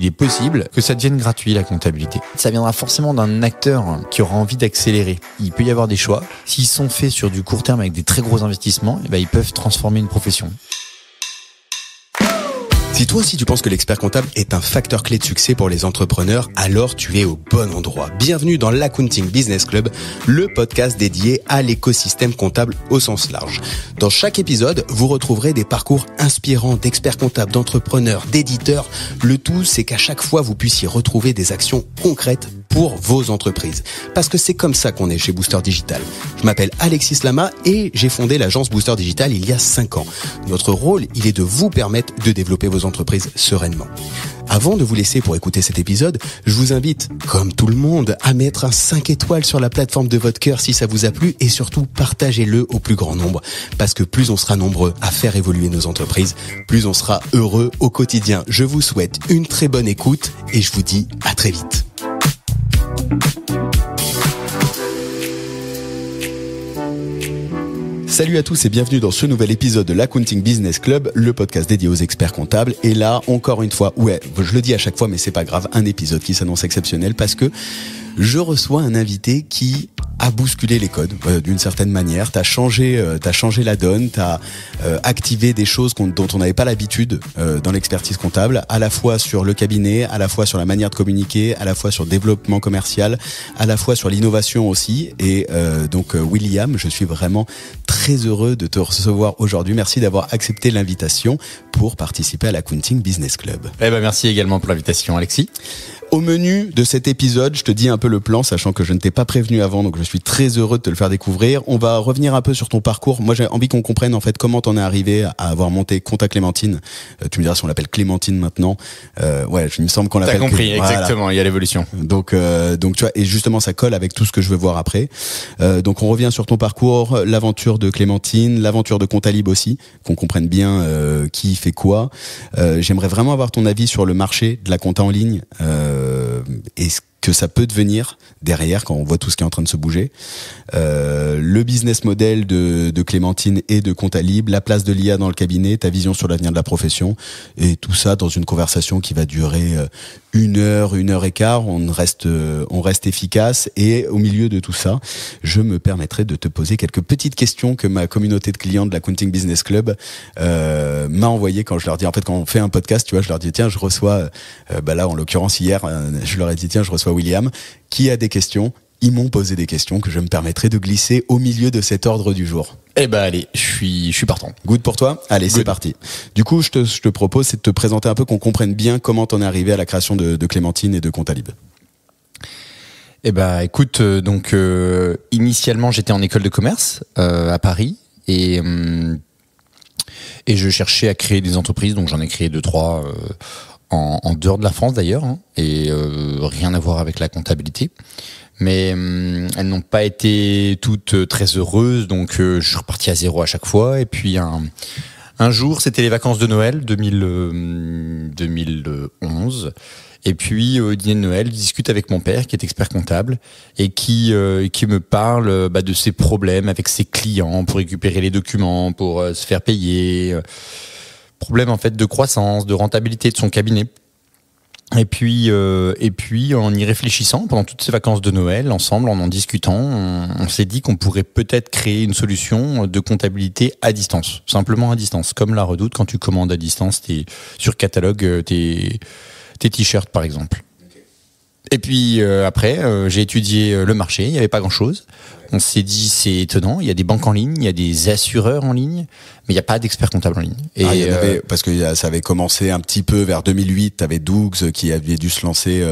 Il est possible que ça devienne gratuit, la comptabilité. Ça viendra forcément d'un acteur qui aura envie d'accélérer. Il peut y avoir des choix. S'ils sont faits sur du court terme avec des très gros investissements, ils peuvent transformer une profession. Si toi aussi tu penses que l'expert comptable est un facteur clé de succès pour les entrepreneurs, alors tu es au bon endroit. Bienvenue dans l'Accounting Business Club, le podcast dédié à l'écosystème comptable au sens large. Dans chaque épisode, vous retrouverez des parcours inspirants d'experts comptables, d'entrepreneurs, d'éditeurs. Le tout, c'est qu'à chaque fois, vous puissiez retrouver des actions concrètes pour vos entreprises. Parce que c'est comme ça qu'on est chez Booster Digital. Je m'appelle Alexis Lama et j'ai fondé l'agence Booster Digital il y a 5 ans. Notre rôle, il est de vous permettre de développer vos entreprises sereinement. Avant de vous laisser pour écouter cet épisode, je vous invite, comme tout le monde, à mettre un 5 étoiles sur la plateforme de votre cœur si ça vous a plu et surtout partagez-le au plus grand nombre. Parce que plus on sera nombreux à faire évoluer nos entreprises, plus on sera heureux au quotidien. Je vous souhaite une très bonne écoute et je vous dis à très vite. Salut à tous et bienvenue dans ce nouvel épisode de l'Accounting Business Club, le podcast dédié aux experts comptables. Et là, encore une fois, je le dis à chaque fois, mais c'est pas grave, un épisode qui s'annonce exceptionnel parce que je reçois un invité qui a bousculé les codes d'une certaine manière. T'as changé la donne, t'as activé des choses dont on n'avait pas l'habitude dans l'expertise comptable, à la fois sur le cabinet, à la fois sur la manière de communiquer, à la fois sur le développement commercial, à la fois sur l'innovation aussi. Et donc William, je suis vraiment très heureux de te recevoir aujourd'hui. Merci d'avoir accepté l'invitation pour participer à l'Accounting Business Club. Merci également pour l'invitation, Alexis. Au menu de cet épisode, je te dis un peu le plan, sachant que je ne t'ai pas prévenu avant, donc je suis très heureux de te le faire découvrir. On va revenir un peu sur ton parcours. Moi, j'ai envie qu'on comprenne en fait comment t'en es arrivé à avoir monté Compta Clémentine. Tu me diras si on l'appelle Clémentine maintenant. Il me semble qu'on l'appelle. T'as compris, exactement. Voilà. Il y a l'évolution. Donc tu vois, et justement, ça colle avec tout ce que je veux voir après. Donc on revient sur ton parcours, l'aventure de Clémentine, l'aventure de Comptalib aussi, qu'on comprenne bien qui fait quoi. J'aimerais vraiment avoir ton avis sur le marché de la compta en ligne. Et ce que ça peut devenir derrière quand on voit tout ce qui est en train de se bouger, le business model de Clémentine et de Comptalib, la place de l'IA dans le cabinet, ta vision sur l'avenir de la profession, et tout ça dans une conversation qui va durer 1 heure et quart. On reste efficace, et au milieu de tout ça, je me permettrai de te poser quelques petites questions que ma communauté de clients de l'Accounting Business Club m'a envoyé quand je leur dis, en fait, quand on fait un podcast, tu vois, je leur dis tiens, je reçois là en l'occurrence hier, je leur ai dit tiens, je reçois William qui a des questions. Ils m'ont posé des questions que je me permettrai de glisser au milieu de cet ordre du jour. Allez, je suis partant. Good pour toi ? Allez, c'est parti. Du coup, je te propose, c'est de te présenter un peu, qu'on comprenne bien comment t'en es arrivé à la création de Clémentine et de Comptalib. Écoute, initialement, j'étais en école de commerce à Paris et je cherchais à créer des entreprises, donc j'en ai créé 2-3 en dehors de la France d'ailleurs, et rien à voir avec la comptabilité. Mais elles n'ont pas été toutes très heureuses, donc je suis reparti à zéro à chaque fois. Et puis un jour, c'était les vacances de Noël 2011. Et puis au dîner de Noël, je discute avec mon père qui est expert comptable et qui me parle de ses problèmes avec ses clients pour récupérer les documents, pour se faire payer. Problème en fait de croissance, de rentabilité de son cabinet. Et puis en y réfléchissant pendant toutes ces vacances de Noël, ensemble, en discutant, on s'est dit qu'on pourrait peut-être créer une solution de comptabilité à distance, simplement à distance, comme la Redoute quand tu commandes à distance sur catalogue tes t-shirts par exemple. Et puis après, j'ai étudié le marché, il n'y avait pas grand-chose. On s'est dit, c'est étonnant, il y a des banques en ligne, il y a des assureurs en ligne, mais il n'y a pas d'experts comptables en ligne. Et il y en avait, parce que ça avait commencé un petit peu vers 2008, tu avais Dougs qui avait dû se lancer...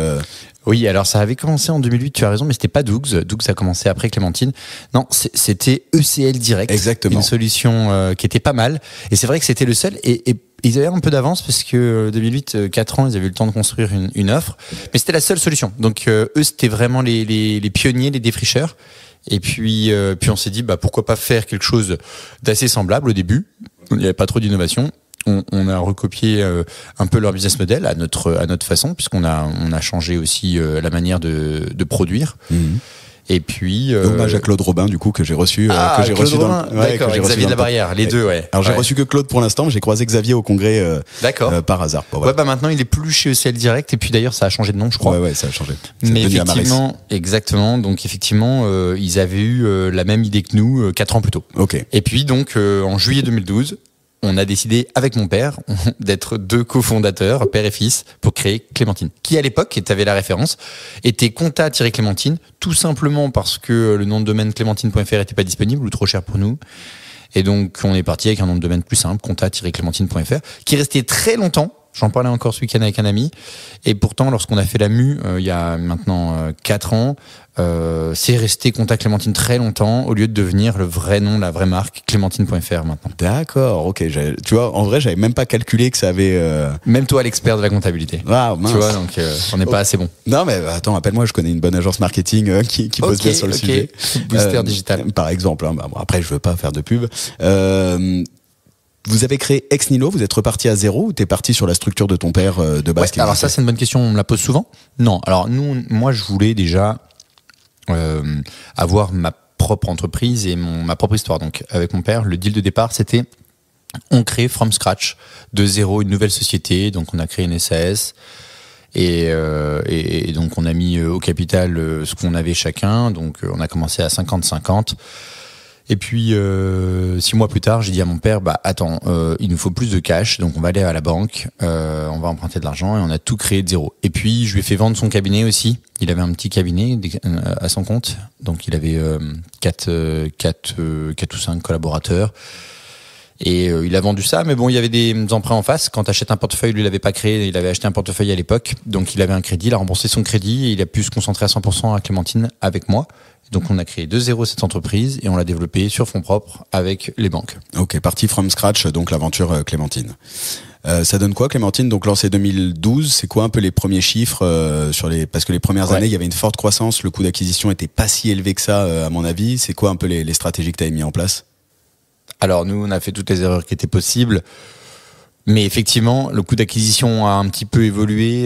Oui, alors ça avait commencé en 2008, tu as raison, mais c'était pas Dougs. Dougs a commencé après Clémentine. Non, c'était ECL Direct. Exactement. Une solution qui était pas mal. Et c'est vrai que c'était le seul. Et ils avaient un peu d'avance parce que 2008, 4 ans, ils avaient eu le temps de construire une offre. Mais c'était la seule solution. Donc eux, c'était vraiment les pionniers, les défricheurs. Et puis on s'est dit, pourquoi pas faire quelque chose d'assez semblable au début. Il n'y avait pas trop d'innovation. On a recopié un peu leur business model à notre façon, puisqu'on a changé aussi la manière de produire. Mmh. Et puis hommage à Claude Robin du coup que j'ai reçu Claude Robin, d'accord, Xavier de la Barrière, les deux, ouais. Alors j'ai reçu que Claude pour l'instant, mais j'ai croisé Xavier au congrès par hasard. Voilà. Ouais, bah maintenant il est plus chez ECL Direct et puis d'ailleurs ça a changé de nom, je crois. Ouais, ça a changé. Mais effectivement, donc effectivement, ils avaient eu la même idée que nous 4 ans plus tôt. Ok. Et puis donc en juillet 2012, on a décidé avec mon père d'être 2 cofondateurs, père et fils, pour créer Clémentine, qui à l'époque, et tu avais la référence, était compta-clémentine, tout simplement parce que le nom de domaine clémentine.fr était pas disponible ou trop cher pour nous. Et donc on est parti avec un nom de domaine plus simple, compta-clémentine.fr, qui restait très longtemps. J'en parlais encore ce week-end avec un ami. Et pourtant, lorsqu'on a fait la mue, il y a maintenant 4 ans, c'est resté Contact Clémentine très longtemps, au lieu de devenir le vrai nom, la vraie marque, clémentine.fr maintenant. D'accord, ok. Tu vois, en vrai, j'avais même pas calculé que ça avait... Même toi, l'expert de la comptabilité. Ah, mince. Tu vois, donc on n'est pas assez bon. Non, mais attends, appelle-moi, je connais une bonne agence marketing qui bosse bien sur le sujet. Booster Digital. Par exemple. Hein, bon, après, je veux pas faire de pub. Vous avez créé Ex Nihilo, vous êtes reparti à zéro ou t'es parti sur la structure de ton père de base? Alors ça, c'est une bonne question, on me la pose souvent. Non, alors moi, je voulais déjà avoir ma propre entreprise et ma propre histoire. Donc avec mon père, le deal de départ, c'était on crée from scratch, de zéro, une nouvelle société. Donc on a créé une SAS et donc on a mis au capital ce qu'on avait chacun. Donc on a commencé à 50-50. Et puis 6 mois plus tard, j'ai dit à mon père, attends, il nous faut plus de cash, donc on va aller à la banque, on va emprunter de l'argent et on a tout créé de zéro. Et puis je lui ai fait vendre son cabinet aussi. Il avait un petit cabinet à son compte, donc il avait 4 ou 5 collaborateurs. Et il a vendu ça, mais bon, il y avait des emprunts en face. Quand tu achètes un portefeuille, lui, il l'avait pas créé, il avait acheté un portefeuille à l'époque, donc il avait un crédit, il a remboursé son crédit et il a pu se concentrer à 100% à Clémentine avec moi. Donc on a créé de zéro cette entreprise et on l'a développée sur fonds propres avec les banques. Ok, parti from scratch, donc l'aventure Clémentine. Ça donne quoi Clémentine? Donc lancé 2012, c'est quoi un peu les premiers chiffres parce que les premières années il y avait une forte croissance, le coût d'acquisition était pas si élevé que ça à mon avis. C'est quoi un peu les stratégies que tu avais mis en place? Alors nous on a fait toutes les erreurs qui étaient possibles. Mais effectivement, le coût d'acquisition a un petit peu évolué.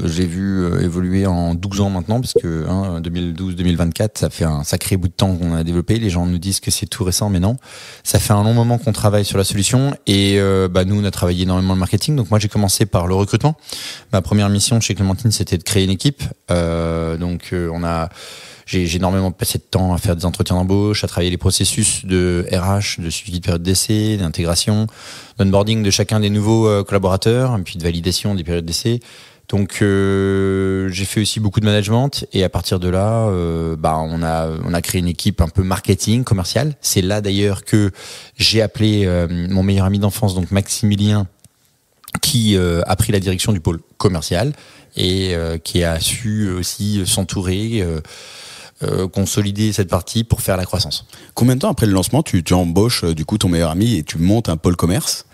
J'ai vu évoluer en 12 ans maintenant, parce que 2012-2024, ça fait un sacré bout de temps qu'on a développé. Les gens nous disent que c'est tout récent, mais non. Ça fait un long moment qu'on travaille sur la solution. Et nous, on a travaillé énormément le marketing. Donc moi, j'ai commencé par le recrutement. Ma première mission chez Clémentine, c'était de créer une équipe. J'ai énormément passé de temps à faire des entretiens d'embauche, à travailler les processus de RH, de suivi de période d'essai, d'intégration, d'onboarding de chacun des nouveaux collaborateurs, et puis de validation des périodes d'essai. Donc j'ai fait aussi beaucoup de management et à partir de là, on a créé une équipe un peu marketing, commercial. C'est là d'ailleurs que j'ai appelé mon meilleur ami d'enfance, donc Maximilien, qui a pris la direction du pôle commercial et qui a su aussi s'entourer, consolider cette partie pour faire la croissance. Combien de temps après le lancement tu embauches du coup ton meilleur ami et tu montes un pôle commerce?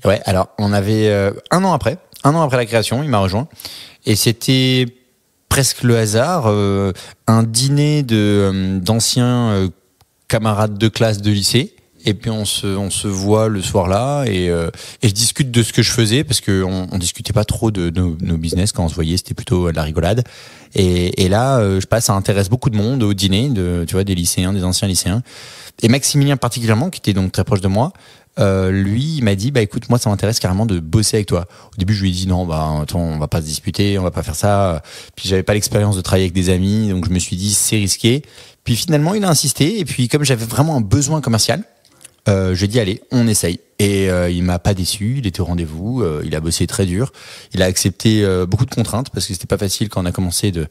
Ouais, alors on avait un an après la création, il m'a rejoint et c'était presque le hasard, un dîner d'anciens camarades de classe de lycée. Et puis on se voit le soir là et je discute de ce que je faisais parce que on discutait pas trop de nos business quand on se voyait, c'était plutôt de la rigolade. Et là, ça intéresse beaucoup de monde au dîner, des lycéens, des anciens lycéens. Et Maximilien particulièrement, qui était donc très proche de moi, lui, il m'a dit, écoute, moi, ça m'intéresse carrément de bosser avec toi. Au début, je lui ai dit, non, attends, on va pas se disputer, on va pas faire ça. Puis j'avais pas l'expérience de travailler avec des amis, donc je me suis dit, c'est risqué. Puis finalement, il a insisté. Et puis, comme j'avais vraiment un besoin commercial, j'ai dit, allez, on essaye. Et il m'a pas déçu, il était au rendez-vous, il a bossé très dur. Il a accepté beaucoup de contraintes parce que c'était pas facile quand on a commencé de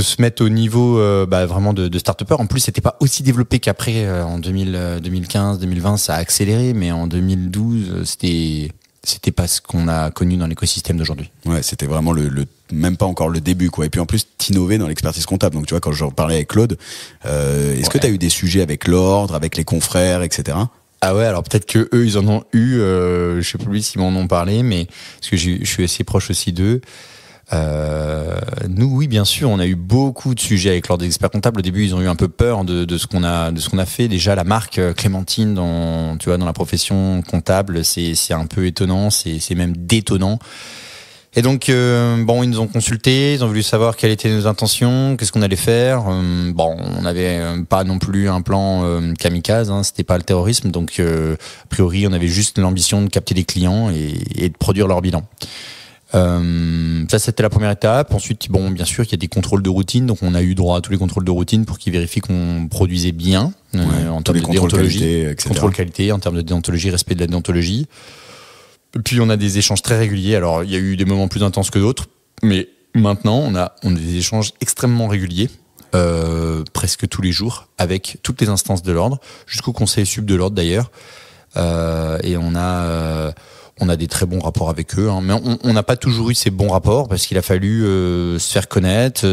se mettre au niveau vraiment de start-upper. En plus, c'était pas aussi développé qu'après en 2015, 2020, ça a accéléré, mais en 2012, c'était pas ce qu'on a connu dans l'écosystème d'aujourd'hui. Ouais, c'était vraiment même pas encore le début, quoi. Et puis en plus, t'innovais dans l'expertise comptable. Donc tu vois, quand je parlais avec Claude, est-ce que t'as eu des sujets avec l'ordre, avec les confrères, etc.? Ah ouais, alors peut-être que eux, ils en ont eu. Je sais plus s'ils m'en ont parlé, mais parce que je suis assez proche aussi d'eux. Nous, oui, bien sûr, on a eu beaucoup de sujets avec l'ordre des experts comptables. Au début, ils ont eu un peu peur de ce qu'on a fait. Déjà, la marque Clémentine dans la profession comptable, c'est un peu étonnant, c'est même détonnant. Et donc, ils nous ont consultés, ils ont voulu savoir quelles étaient nos intentions, qu'est-ce qu'on allait faire. On n'avait pas non plus un plan kamikaze, c'était pas le terrorisme, donc a priori, on avait juste l'ambition de capter des clients et de produire leur bilan. Ça, c'était la première étape. Ensuite, bien sûr, il y a des contrôles de routine, donc on a eu droit à tous les contrôles de routine pour qu'ils vérifient qu'on produisait bien en termes de déontologie, contrôle qualité, en termes de déontologie, respect de la déontologie. Puis on a des échanges très réguliers. Alors il y a eu des moments plus intenses que d'autres, mais maintenant on a des échanges extrêmement réguliers, presque tous les jours, avec toutes les instances de l'ordre, jusqu'au conseil sup de l'ordre d'ailleurs. Et on a des très bons rapports avec eux, mais on n'a pas toujours eu ces bons rapports parce qu'il a fallu se faire connaître,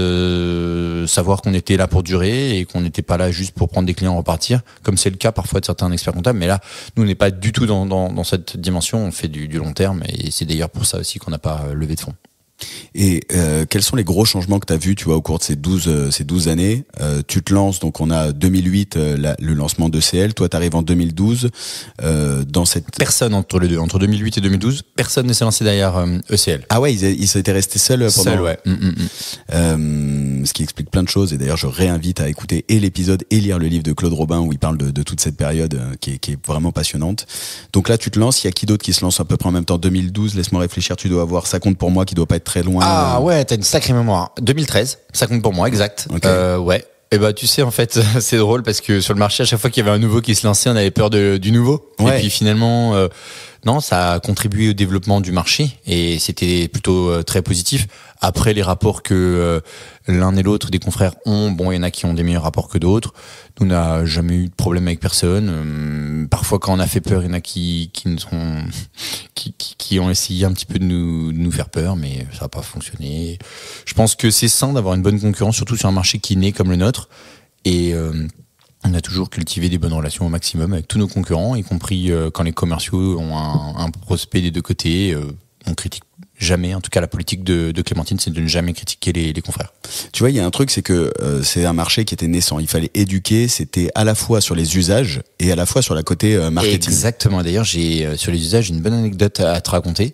savoir qu'on était là pour durer et qu'on n'était pas là juste pour prendre des clients et repartir, comme c'est le cas parfois de certains experts comptables. Mais là, nous, on n'est pas du tout dans cette dimension, on fait du long terme et c'est d'ailleurs pour ça aussi qu'on n'a pas levé de fonds. Et quels sont les gros changements que tu as vus, tu vois, au cours de ces 12 années? Tu te lances, donc on a 2008 le lancement d'ECL, toi tu arrives en 2012 dans cette... Personne entre les deux, entre 2008 et 2012, personne ne s'est lancé derrière ECL. Ah ouais, ils étaient restés seuls pendant... Seuls, ouais. Ce qui explique plein de choses, et d'ailleurs je réinvite à écouter et l'épisode et lire le livre de Claude Robin où il parle de toute cette période qui est vraiment passionnante. Donc là tu te lances, il y a qui d'autre qui se lance à peu près en même temps? 2012, laisse-moi réfléchir, tu dois avoir, ça compte pour moi qui doit pas être très loin. Ah ouais, t'as une sacrée mémoire. 2013, ça compte pour moi, exact. Okay. Ouais. Et tu sais, en fait, c'est drôle parce que sur le marché, à chaque fois qu'il y avait un nouveau qui se lançait, on avait peur du nouveau. Ouais. Et puis finalement, non, ça a contribué au développement du marché et c'était plutôt très positif. Après, les rapports que l'un et l'autre des confrères ont, il y en a qui ont des meilleurs rapports que d'autres. Nous, on n'a jamais eu de problème avec personne. Parfois, quand on a fait peur, il y en a qui ont essayé un petit peu de nous faire peur, mais ça n'a pas fonctionné. Je pense que c'est sain d'avoir une bonne concurrence, surtout sur un marché qui naît comme le nôtre. Et on a toujours cultivé des bonnes relations au maximum avec tous nos concurrents, y compris quand les commerciaux ont un prospect des deux côtés. On critique jamais, en tout cas la politique de Clémentine, c'est de ne jamais critiquer les confrères. Tu vois, il y a un truc, c'est que c'est un marché qui était naissant. Il fallait éduquer, c'était à la fois sur les usages et à la fois sur la côté marketing. Exactement. D'ailleurs, sur les usages, j'ai une bonne anecdote à te raconter.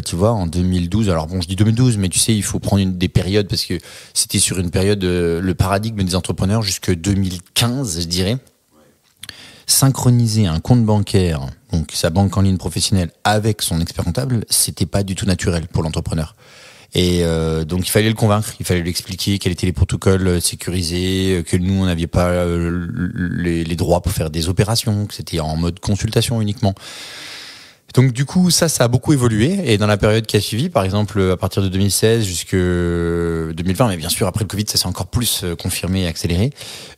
Tu vois, en 2012, alors je dis 2012, mais tu sais, il faut prendre des périodes parce que c'était sur une période, le paradigme des entrepreneurs jusque 2015, je dirais. Synchroniser un compte bancaire, donc sa banque en ligne professionnelle, avec son expert comptable, c'était pas du tout naturel pour l'entrepreneur. Et donc il fallait le convaincre, il fallait lui expliquer quels étaient les protocoles sécurisés, que nous on n'avait pas les droits pour faire des opérations, que c'était en mode consultation uniquement. Donc du coup ça a beaucoup évolué et dans la période qui a suivi, par exemple à partir de 2016 jusqu'à 2020, mais bien sûr après le Covid ça s'est encore plus confirmé et accéléré.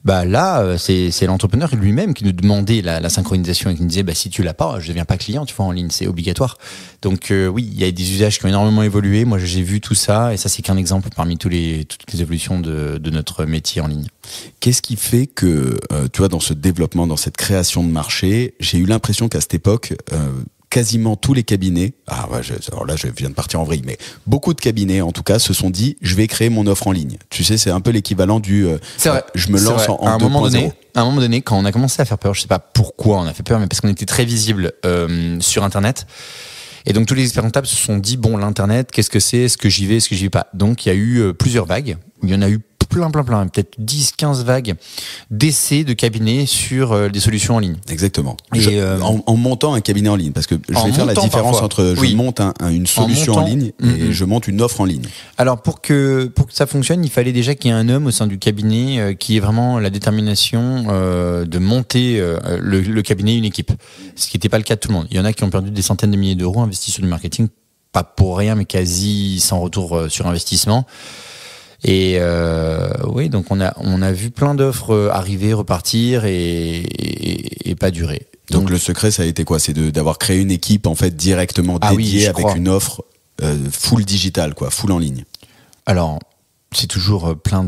Là c'est l'entrepreneur lui-même qui nous demandait la synchronisation et qui nous disait si tu l'as pas, je deviens pas client, tu vois, en ligne, c'est obligatoire. Donc oui, il y a des usages qui ont énormément évolué. Moi j'ai vu tout ça et ça c'est qu'un exemple parmi toutes les évolutions de notre métier en ligne. Qu'est-ce qui fait que tu vois, dans ce développement, dans cette création de marché, j'ai eu l'impression qu'à cette époque quasiment tous les cabinets, alors là je viens de partir en vrille, mais beaucoup de cabinets en tout cas se sont dit je vais créer mon offre en ligne. Tu sais, c'est un peu l'équivalent du je me lance en 2.0. À un moment donné, quand on a commencé à faire peur, je sais pas pourquoi on a fait peur, mais parce qu'on était très visible sur Internet. Et donc tous les experts comptables se sont dit l'internet, qu'est-ce que c'est, est-ce que j'y vais, est-ce que j'y vais pas. Donc il y a eu plusieurs vagues, il y en a eu plein, peut-être 10-15 vagues d'essais de cabinets sur des solutions en ligne. Exactement. Et en montant un cabinet en ligne, parce que je vais faire la différence entre je monte une solution en ligne et je monte une offre en ligne. Alors pour que ça fonctionne, il fallait déjà qu'il y ait un homme au sein du cabinet qui ait vraiment la détermination de monter le cabinet, une équipe. Ce qui n'était pas le cas de tout le monde. Il y en a qui ont perdu des centaines de milliers d'euros investis sur du marketing, pas pour rien, mais quasi sans retour sur investissement. Et oui, donc on a vu plein d'offres arriver, repartir et pas durer. Donc le secret, ça a été quoi? C'est d'avoir créé une équipe en fait directement dédiée avec une offre full digital, quoi, full en ligne. Alors c'est toujours plein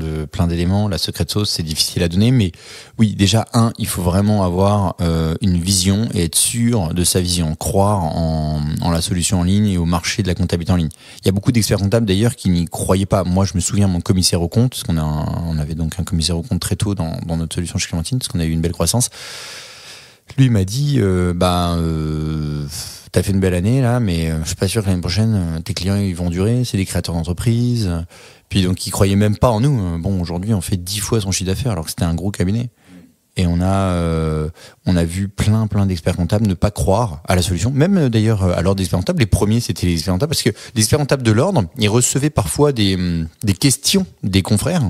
d'éléments. La secret sauce, c'est difficile à donner, mais oui, déjà il faut vraiment avoir une vision et être sûr de sa vision, croire en la solution en ligne et au marché de la comptabilité en ligne. Il y a beaucoup d'experts comptables d'ailleurs qui n'y croyaient pas. Moi, je me souviens mon commissaire aux comptes, parce on avait donc un commissaire aux comptes très tôt dans notre solution chez Clémentine, parce qu'on a eu une belle croissance. Lui m'a dit, t'as fait une belle année là, mais je suis pas sûr que l'année prochaine tes clients ils vont durer. C'est des créateurs d'entreprise. Puis donc ils croyaient même pas en nous. Bon, aujourd'hui on fait 10 fois son chiffre d'affaires alors que c'était un gros cabinet. Et on a vu plein d'experts comptables ne pas croire à la solution. Même d'ailleurs à l'ordre des experts comptables, les premiers c'était les experts comptables parce que les experts comptables de l'ordre, ils recevaient parfois des questions des confrères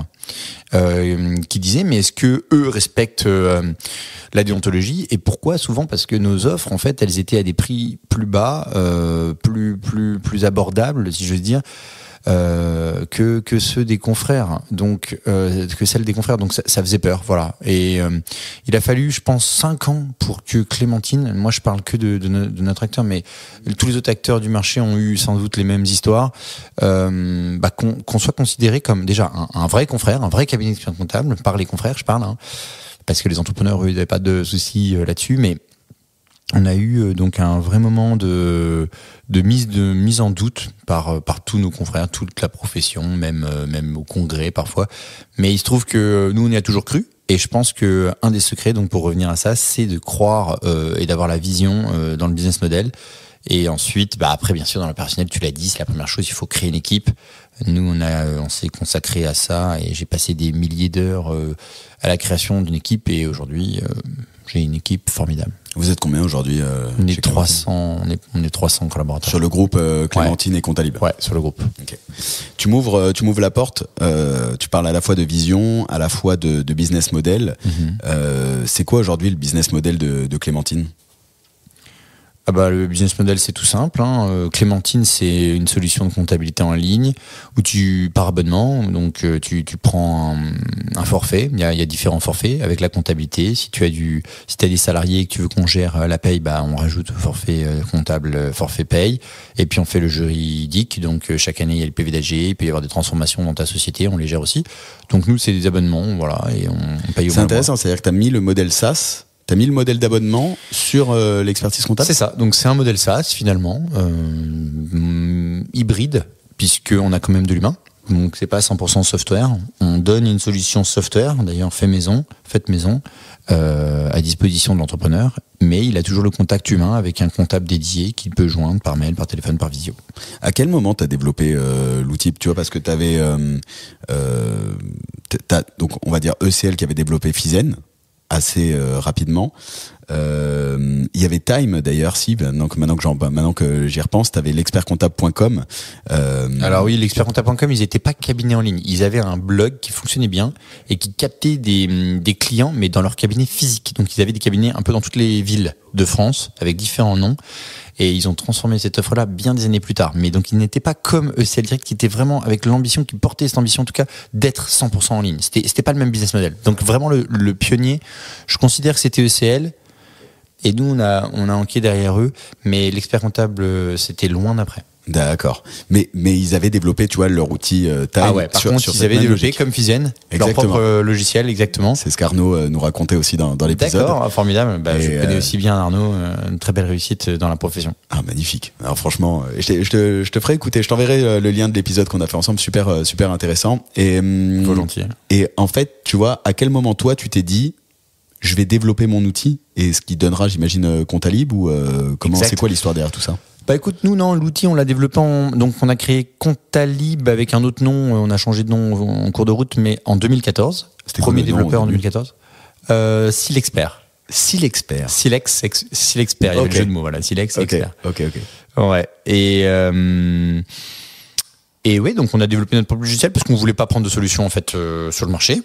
qui disaient mais est-ce que eux respectent la déontologie et pourquoi souvent parce que nos offres en fait elles étaient à des prix plus bas, plus abordables si je veux dire. Que ceux des confrères, donc que celles des confrères, donc ça faisait peur, voilà. Et il a fallu, je pense, 5 ans pour que Clémentine, moi je parle que de notre acteur, mais tous les autres acteurs du marché ont eu sans doute les mêmes histoires, qu'on soit considéré comme déjà un vrai confrère, un vrai cabinet d'expertise comptable, par les confrères, je parle, hein, parce que les entrepreneurs eux, ils n'avaient pas de soucis là-dessus, mais on a eu donc un vrai moment de mise en doute par tous nos confrères, toute la profession, même au congrès parfois. Mais il se trouve que nous on y a toujours cru. Et je pense que un des secrets, donc pour revenir à ça, c'est de croire et d'avoir la vision dans le business model. Et ensuite, après bien sûr dans le personnel, tu l'as dit, c'est la première chose. Il faut créer une équipe. Nous on s'est consacré à ça et j'ai passé des milliers d'heures à la création d'une équipe. Et aujourd'hui, j'ai une équipe formidable. Vous êtes combien aujourd'hui On est 300, on est 300 collaborateurs. Sur le groupe Clémentine et Comptalib. Ouais, sur le groupe. Okay. Tu m'ouvres la porte. Tu parles à la fois de vision, à la fois de business model. C'est quoi aujourd'hui le business model de Clémentine ? Le business model c'est tout simple. Clémentine c'est une solution de comptabilité en ligne où tu par abonnement, donc tu prends un forfait. Il y a différents forfaits avec la comptabilité. Si tu as des salariés et que tu veux qu'on gère la paye, on rajoute forfait comptable, forfait paye. Et puis on fait le juridique. Donc chaque année il y a le PV d'AG, il peut y avoir des transformations dans ta société, on les gère aussi. Donc nous c'est des abonnements, voilà, et on paye au C'est intéressant, c'est-à-dire que tu as mis le modèle SaaS. T'as mis le modèle d'abonnement sur l'expertise comptable ? C'est ça, donc c'est un modèle SaaS finalement, hybride, puisqu'on a quand même de l'humain, donc c'est pas 100% software, on donne une solution software, d'ailleurs faite maison, à disposition de l'entrepreneur, mais il a toujours le contact humain avec un comptable dédié qu'il peut joindre par mail, par téléphone, par visio. À quel moment t'as développé l'outil ? Tu vois, parce que t'avais, donc on va dire ECL qui avait développé Fizen, assez rapidement. Il y avait Time d'ailleurs, maintenant que j'y repense, t'avais l'expertcomptable.com. Alors oui, l'expertcomptable.com, ils n'étaient pas cabinet en ligne. Ils avaient un blog qui fonctionnait bien et qui captait des clients, mais dans leur cabinet physique. Donc ils avaient des cabinets un peu dans toutes les villes de France, avec différents noms. Et ils ont transformé cette offre-là bien des années plus tard. Mais donc, ils n'étaient pas comme ECL Direct, qui était vraiment avec l'ambition, qui portait cette ambition, en tout cas, d'être 100% en ligne. C'était pas le même business model. Donc, vraiment, le pionnier, je considère que c'était ECL. Et nous, on a enquêté derrière eux. Mais l'expert comptable, c'était loin d'après. D'accord. Mais ils avaient développé, tu vois, leur outil Time. Ah ouais, par contre, ils avaient développé comme Fizen, leur propre logiciel, exactement. C'est ce qu'Arnaud nous racontait aussi dans l'épisode. D'accord, formidable. Je connais aussi bien Arnaud, une très belle réussite dans la profession. Ah, magnifique. Alors franchement, je te ferai écouter, je t'enverrai le lien de l'épisode qu'on a fait ensemble, super intéressant. Et volontiers. Et en fait, tu vois, à quel moment toi tu t'es dit je vais développer mon outil et ce qui donnera, j'imagine, Comptalib ou comment c'est quoi l'histoire derrière tout ça ? Écoute, nous, non, l'outil, on l'a développé donc on a créé Comptalib avec un autre nom, on a changé de nom en cours de route, mais en 2014. C'était premier développeur en 2014. Silexpert. Silexpert. Silexpert, il y avait le jeu de mots, voilà, Silex, Expert. Ok. Ouais, et oui, donc on a développé notre propre logiciel parce qu'on voulait pas prendre de solution, en fait, sur le marché.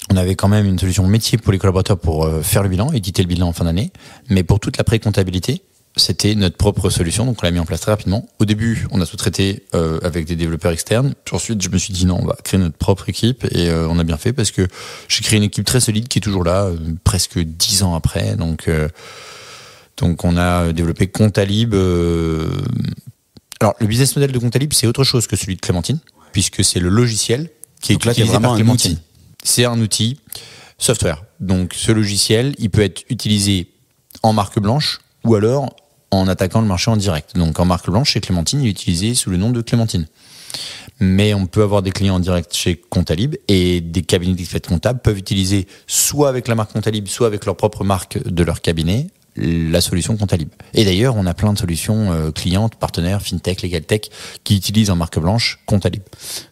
On avait quand même une solution métier pour les collaborateurs pour faire le bilan, éditer le bilan en fin d'année, mais pour toute la pré-comptabilité, c'était notre propre solution, donc on l'a mis en place très rapidement. Au début, on a sous-traité avec des développeurs externes. Ensuite, je me suis dit non, on va créer notre propre équipe et on a bien fait parce que j'ai créé une équipe très solide qui est toujours là, presque 10 ans après. Donc on a développé Comptalib. Alors, le business model de Comptalib, c'est autre chose que celui de Clémentine, puisque c'est le logiciel qui est utilisé par Clémentine. C'est un outil software. Donc, ce logiciel, il peut être utilisé en marque blanche ou alors en attaquant le marché en direct. Donc, en marque blanche, chez Clémentine, il est utilisé sous le nom de Clémentine. Mais on peut avoir des clients en direct chez Comptalib et des cabinets d'experts comptables peuvent utiliser soit avec la marque Comptalib, soit avec leur propre marque de leur cabinet, la solution Contalib. Et d'ailleurs, on a plein de solutions clientes, partenaires, fintech, legal tech, qui utilisent en marque blanche Contalib.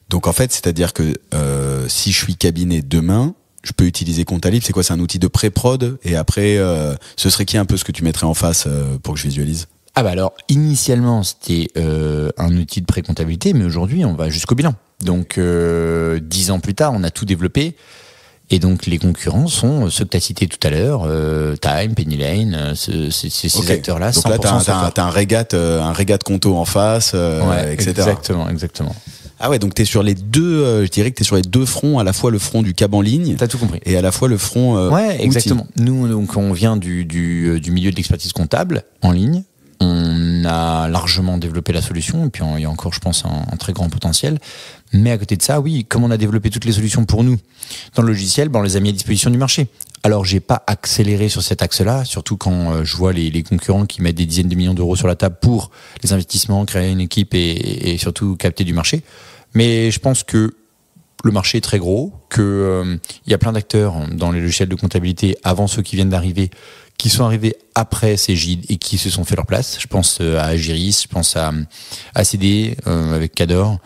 Donc en fait, c'est-à-dire que si je suis cabinet demain, je peux utiliser Contalib. C'est quoi? C'est un outil de pré-prod, et après, ce serait qui un peu ce que tu mettrais en face pour que je visualise? Ah bah alors, initialement, c'était un outil de pré-comptabilité, mais aujourd'hui, on va jusqu'au bilan. Donc, 10 ans plus tard, on a tout développé. Et donc, les concurrents sont ceux que tu as cités tout à l'heure, Time, Penny Lane, ces acteurs-là. Donc là, t'as un regat conto en face, ouais, etc. Exactement. Ah ouais, donc t'es sur les deux, je dirais que t'es sur les deux fronts, à la fois le front du cab en ligne. T'as tout compris. Et à la fois le front ouais, exactement. Nous, donc, on vient du milieu de l'expertise comptable en ligne. On a largement développé la solution, et puis il y a encore, je pense, un très grand potentiel. Mais à côté de ça, oui, comme on a développé toutes les solutions pour nous dans le logiciel, on les a mis à disposition du marché. Alors, j'ai pas accéléré sur cet axe-là, surtout quand je vois les concurrents qui mettent des dizaines de millions d'euros sur la table pour les investissements, créer une équipe et surtout capter du marché. Mais je pense que le marché est très gros, que y a plein d'acteurs dans les logiciels de comptabilité avant ceux qui viennent d'arriver, qui sont arrivés après Cegid et qui se sont fait leur place. Je pense à Agiris, je pense à CD avec Cador,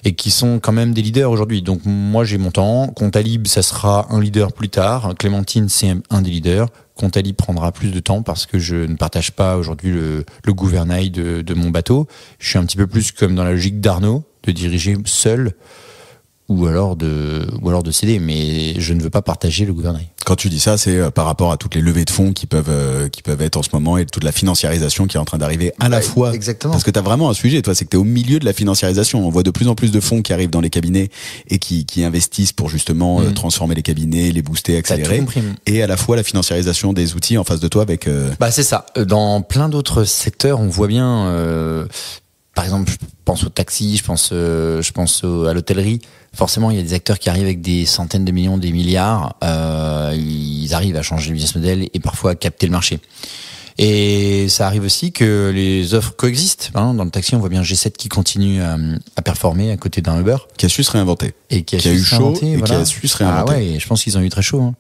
et qui sont quand même des leaders aujourd'hui. Donc moi j'ai mon temps. Contalib, ça sera un leader plus tard. Clémentine, c'est un des leaders. Contalib prendra plus de temps parce que je ne partage pas aujourd'hui le gouvernail de mon bateau. Je suis un petit peu plus comme dans la logique d'Arnaud, de diriger seul, ou alors de céder, mais je ne veux pas partager le gouvernail. Quand tu dis ça, c'est par rapport à toutes les levées de fonds qui peuvent être en ce moment, et toute la financiarisation qui est en train d'arriver à la fois. Exactement. Parce que tu as vraiment un sujet, toi, c'est que tu es au milieu de la financiarisation. On voit de plus en plus de fonds qui arrivent dans les cabinets et qui investissent pour justement transformer les cabinets, les booster, accélérer. Et à la fois la financiarisation des outils en face de toi avec... c'est ça. Dans plein d'autres secteurs, on voit bien... par exemple, je pense au taxi, je pense à l'hôtellerie. Forcément, il y a des acteurs qui arrivent avec des centaines de millions, des milliards. Ils arrivent à changer le business model et parfois à capter le marché. Et ça arrive aussi que les offres coexistent. Dans le taxi, on voit bien G7 qui continue à performer à côté d'un Uber. Qui a su se réinventer. Et qui a eu chaud et qui a su se réinventer. Ah ouais, je pense qu'ils ont eu très chaud.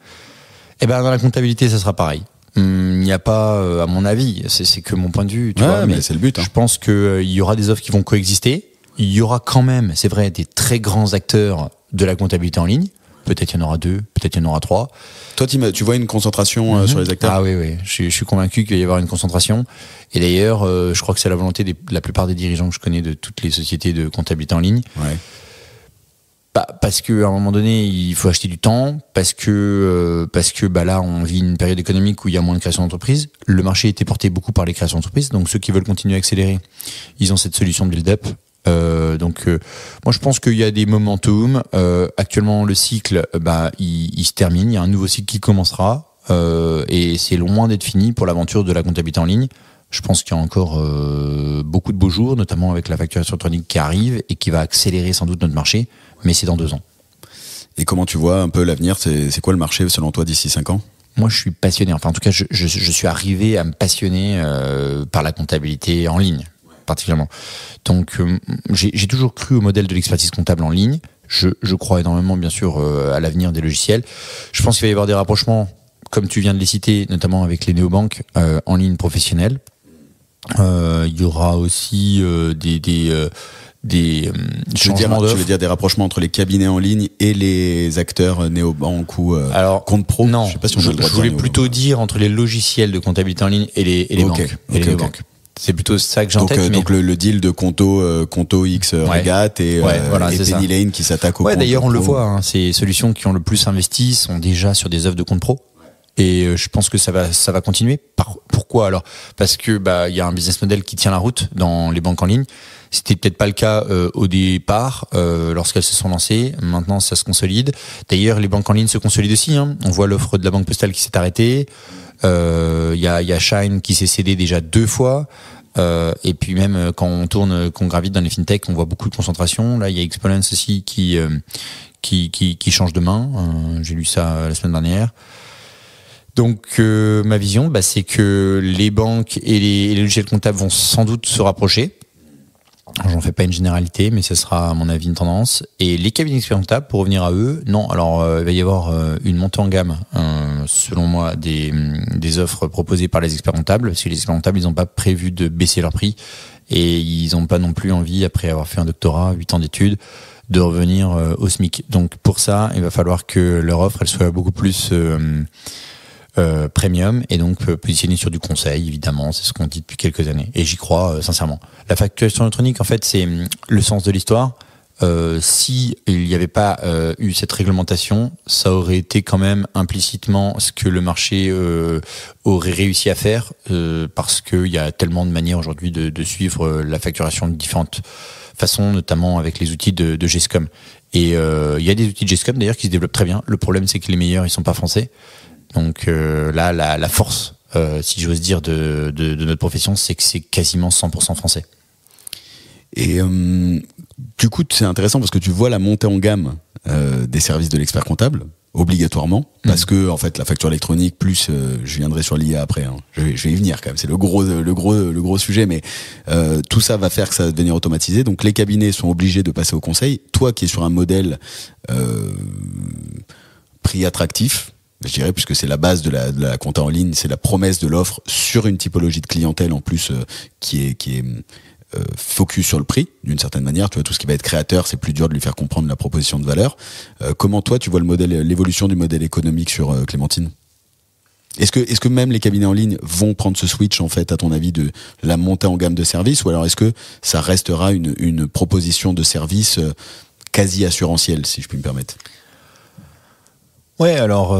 Et dans la comptabilité, ça sera pareil. Il n'y a pas, à mon avis, c'est que mon point de vue, tu vois, mais c'est le but. Je pense qu'il y aura des offres qui vont coexister. Il y aura quand même, c'est vrai, des très grands acteurs de la comptabilité en ligne. Peut-être il y en aura 2, peut-être il y en aura 3. Toi, tu vois une concentration sur les acteurs? Ah oui. Je suis convaincu qu'il va y avoir une concentration. Et d'ailleurs, je crois que c'est la volonté de la plupart des dirigeants que je connais de toutes les sociétés de comptabilité en ligne. Ouais. Parce que à un moment donné, il faut acheter du temps, parce que là, on vit une période économique où il y a moins de création d'entreprises. Le marché était porté beaucoup par les créations d'entreprises, donc ceux qui veulent continuer à accélérer, ils ont cette solution de build-up. Moi, je pense qu'il y a des momentum. Actuellement, le cycle, il se termine. Il y a un nouveau cycle qui commencera, et c'est loin d'être fini pour l'aventure de la comptabilité en ligne. Je pense qu'il y a encore beaucoup de beaux jours, notamment avec la facturation électronique qui arrive et qui va accélérer sans doute notre marché, mais c'est dans 2 ans. Et comment tu vois un peu l'avenir? C'est quoi le marché selon toi d'ici 5 ans? Moi, je suis passionné. Enfin, en tout cas, je suis arrivé à me passionner par la comptabilité en ligne, particulièrement. Donc, j'ai toujours cru au modèle de l'expertise comptable en ligne. Je crois énormément, bien sûr, à l'avenir des logiciels. Je pense qu'il va y avoir des rapprochements, comme tu viens de les citer, notamment avec les néobanques en ligne professionnelle. Il y aura aussi des changements d'offres. Tu veux dire des rapprochements entre les cabinets en ligne et les acteurs néobanques ou compte pro? Non, je sais pas si on a le droit je voulais plutôt dire entre les logiciels de comptabilité en ligne et les banques. Et les banques. C'est plutôt ça que j'ai en tête. Donc le deal de Conto X Regat et Penny Lane qui s'attaque au compte. D'ailleurs, on le voit, ces solutions qui ont le plus investi sont déjà sur des offres de compte pro. Et je pense que ça va continuer. Pourquoi alors? Parce que il y a un business model qui tient la route dans les banques en ligne. C'était peut-être pas le cas au départ lorsqu'elles se sont lancées. Maintenant, ça se consolide. D'ailleurs, les banques en ligne se consolident aussi. On voit l'offre de la Banque Postale qui s'est arrêtée. Il y a Shine qui s'est cédé déjà 2 fois. Et puis même quand qu'on gravite dans les fintech, on voit beaucoup de concentration. Là, il y a Exponence aussi qui change de main. J'ai lu ça la semaine dernière. Donc ma vision, c'est que les banques et les logiciels comptables vont sans doute se rapprocher. J'en fais pas une généralité, mais ce sera à mon avis une tendance. Et les cabinets d'experts comptables, pour revenir à eux, non. Alors il va y avoir une montée en gamme, selon moi, des offres proposées par les experts comptables, parce que les experts comptables, ils n'ont pas prévu de baisser leur prix et ils n'ont pas non plus envie, après avoir fait un doctorat, 8 ans d'études, de revenir au SMIC. Donc pour ça, il va falloir que leur offre, elle soit beaucoup plus premium et donc positionné sur du conseil, évidemment, c'est ce qu'on dit depuis quelques années et j'y crois sincèrement. La facturation électronique, en fait, c'est le sens de l'histoire. Si il n'y avait pas eu cette réglementation, ça aurait été quand même implicitement ce que le marché aurait réussi à faire, parce qu'il y a tellement de manières aujourd'hui de suivre la facturation de différentes façons, notamment avec les outils de GESCOM. Et il y a des outils de GESCOM d'ailleurs qui se développent très bien. Le problème, c'est que les meilleurs, ils sont pas français. Donc là, la force, si j'ose dire, de notre profession, c'est que c'est quasiment 100% français. Et du coup, c'est intéressant parce que tu vois la montée en gamme des services de l'expert comptable, obligatoirement, parce que en fait, la facture électronique, plus, je viendrai sur l'IA après, hein. Je vais y venir quand même, c'est le gros sujet, mais tout ça va faire que ça va devenir automatisé. Donc les cabinets sont obligés de passer au conseil. Toi qui es sur un modèle prix attractif, je dirais, puisque c'est la base de la compta en ligne, c'est la promesse de l'offre sur une typologie de clientèle en plus qui est focus sur le prix d'une certaine manière. Tu vois, tout ce qui va être créateur, c'est plus dur de lui faire comprendre la proposition de valeur. Comment toi tu vois l'évolution du modèle économique sur Clémentine? Est-ce que même les cabinets en ligne vont prendre ce switch, en fait, à ton avis, de la montée en gamme de services, ou alors est-ce que ça restera une proposition de service quasi assurantielle, si je puis me permettre? Ouais, alors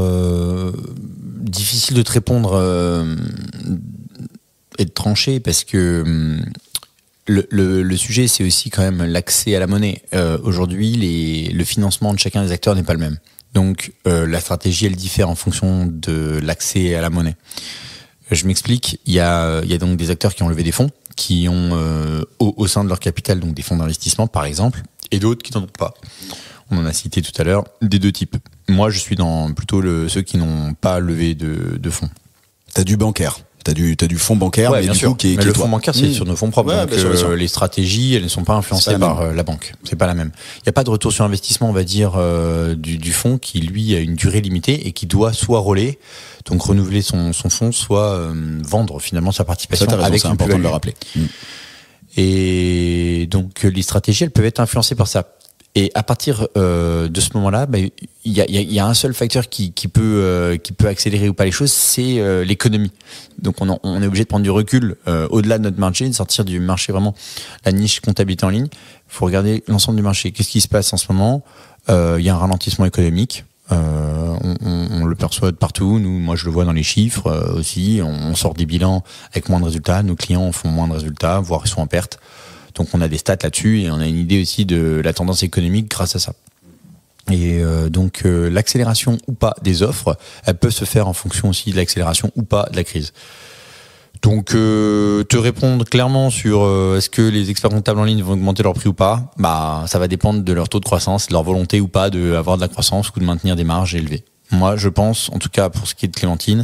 difficile de te répondre et de trancher, parce que le sujet, c'est aussi quand même l'accès à la monnaie. Aujourd'hui, le financement de chacun des acteurs n'est pas le même. Donc la stratégie, elle diffère en fonction de l'accès à la monnaie. Je m'explique. Il y a donc des acteurs qui ont levé des fonds, qui ont au sein de leur capital donc des fonds d'investissement par exemple, et d'autres qui n'en ont pas. On en a cité tout à l'heure des deux types. Moi, je suis dans plutôt ceux qui n'ont pas levé de fonds. T'as du bancaire. T'as du fonds bancaire, ouais, mais bien du sûr. coup qui est le fonds bancaire, c'est sur nos fonds propres. Ouais, donc bien sûr. les stratégies, elles ne sont pas influencées par la banque. C'est pas la même. Il n'y a pas de retour sur investissement, on va dire, du fonds qui, lui, a une durée limitée et qui doit soit rouler, donc renouveler son fonds, soit vendre finalement sa participation. Ça, avec c'est important de le rappeler. Et donc les stratégies, elles peuvent être influencées par ça. Et à partir de ce moment-là, il y a un seul facteur qui peut accélérer ou pas les choses, c'est l'économie. Donc on est obligé de prendre du recul au-delà de notre marché, de sortir du marché vraiment la niche comptabilité en ligne. Il faut regarder l'ensemble du marché. Qu'est-ce qui se passe en ce moment? Il y a un ralentissement économique. On le perçoit de partout. Moi, je le vois dans les chiffres aussi. On sort des bilans avec moins de résultats. Nos clients font moins de résultats, voire ils sont en perte. Donc on a des stats là-dessus et on a une idée aussi de la tendance économique grâce à ça. Et donc l'accélération ou pas des offres, elle peut se faire en fonction aussi de l'accélération ou pas de la crise. Donc te répondre clairement sur est-ce que les experts comptables en ligne vont augmenter leur prix ou pas, ça va dépendre de leur taux de croissance, de leur volonté ou pas d'avoir de la croissance ou de maintenir des marges élevées. Moi je pense, en tout cas pour ce qui est de Clémentine,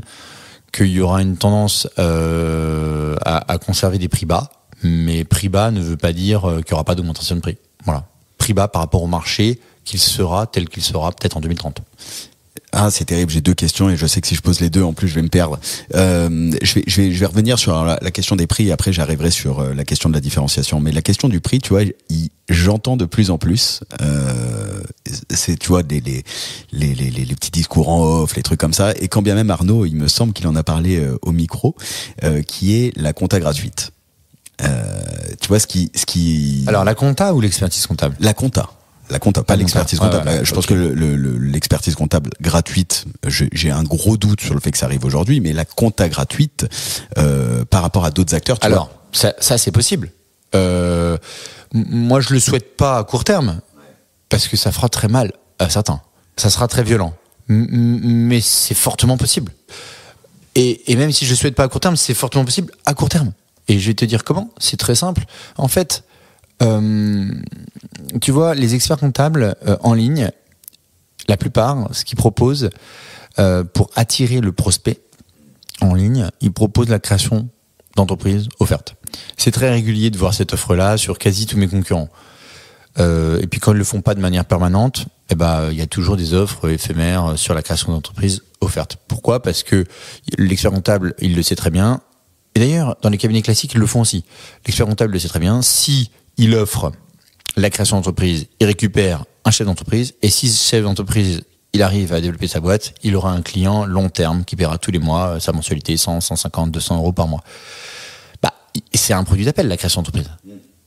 qu'il y aura une tendance à conserver des prix bas. Mais prix bas ne veut pas dire qu'il n'y aura pas d'augmentation de prix. Voilà. Prix bas par rapport au marché, tel qu'il sera peut-être en 2030. Ah, c'est terrible, j'ai deux questions et je sais que si je pose les deux, en plus, je vais me perdre. Je vais revenir sur la question des prix et après j'arriverai sur la question de la différenciation. Mais la question du prix, tu vois, j'entends de plus en plus, c'est, tu vois, les petits discours en off, les trucs comme ça. Et quand bien même Arnaud, il me semble qu'il en a parlé au micro, qui est la compta gratuite. Tu vois ce qui. Alors la compta ou l'expertise comptable? La compta, pas l'expertise comptable. Ouais, je pense que l'expertise comptable gratuite, j'ai un gros doute sur le fait que ça arrive aujourd'hui, mais la compta gratuite par rapport à d'autres acteurs. Alors ça c'est possible. Moi je le souhaite pas à court terme parce que ça fera très mal à certains. Ça sera très violent, mais c'est fortement possible. Et même si je le souhaite pas à court terme, c'est fortement possible à court terme. Et je vais te dire comment. C'est très simple. En fait, tu vois, les experts comptables en ligne, la plupart, ce qu'ils proposent pour attirer le prospect en ligne, ils proposent la création d'entreprises offertes. c'est très régulier de voir cette offre-là sur quasi tous mes concurrents. Et puis quand ils le font pas de manière permanente, il y a toujours des offres éphémères sur la création d'entreprise offertes. Pourquoi ? Parce que l'expert comptable, il le sait très bien. Et d'ailleurs, dans les cabinets classiques, ils le font aussi. L'expert comptable le sait très bien. Si il offre la création d'entreprise, il récupère un chef d'entreprise. Et si ce chef d'entreprise, il arrive à développer sa boîte, il aura un client long terme qui paiera tous les mois sa mensualité, 100, 150, 200 euros par mois. C'est un produit d'appel, la création d'entreprise.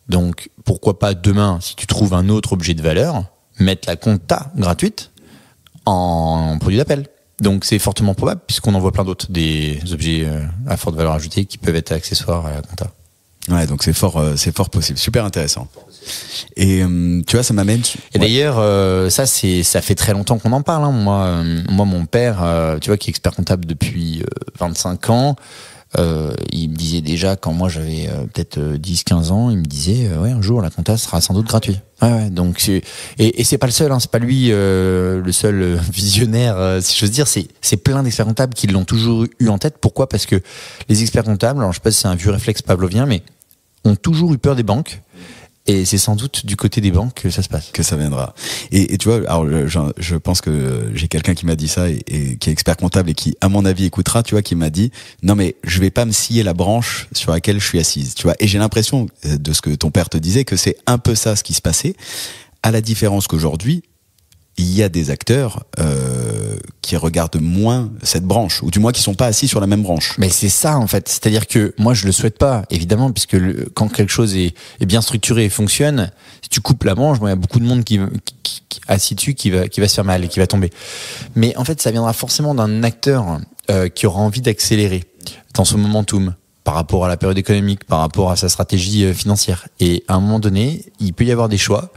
Donc, pourquoi pas demain, si tu trouves un autre objet de valeur, mettre la compta gratuite en produit d'appel. Donc, c'est fortement probable, puisqu'on en voit plein d'autres, des objets à forte valeur ajoutée qui peuvent être accessoires à la compta. Ouais, donc c'est fort possible. Super intéressant. Et tu vois, ça m'amène. Et d'ailleurs, ça fait très longtemps qu'on en parle. Hein. Moi, mon père, tu vois, qui est expert comptable depuis 25 ans. Il me disait déjà, quand moi j'avais peut-être 10-15 ans, il me disait ouais, un jour la compta sera sans doute gratuit. Ouais, donc et c'est pas le seul, hein, c'est pas lui le seul visionnaire, si j'ose dire. C'est plein d'experts comptables qui l'ont toujours eu en tête. Pourquoi ? Parce que les experts comptables, alors je sais pas si c'est un vieux réflexe pavlovien, mais ont toujours eu peur des banques. Et c'est sans doute du côté des banques que ça se passe. Que ça viendra. Et tu vois, alors je pense que j'ai quelqu'un qui m'a dit ça et qui est expert comptable et qui, à mon avis, écoutera, tu vois, qui m'a dit non mais je vais pas me scier la branche sur laquelle je suis assise, tu vois. Et j'ai l'impression de ce que ton père te disait que c'est un peu ça ce qui se passait, à la différence qu'aujourd'hui il y a des acteurs qui regardent moins cette branche, ou du moins qui sont pas assis sur la même branche. Mais c'est ça en fait, c'est-à-dire que moi je le souhaite pas, évidemment, puisque quand quelque chose est bien structuré et fonctionne, si tu coupes la branche, il y a beaucoup de monde qui assis dessus qui va se faire mal et qui va tomber. Mais en fait, ça viendra forcément d'un acteur qui aura envie d'accélérer dans son momentum par rapport à la période économique, par rapport à sa stratégie financière. Et à un moment donné, il peut y avoir des choix.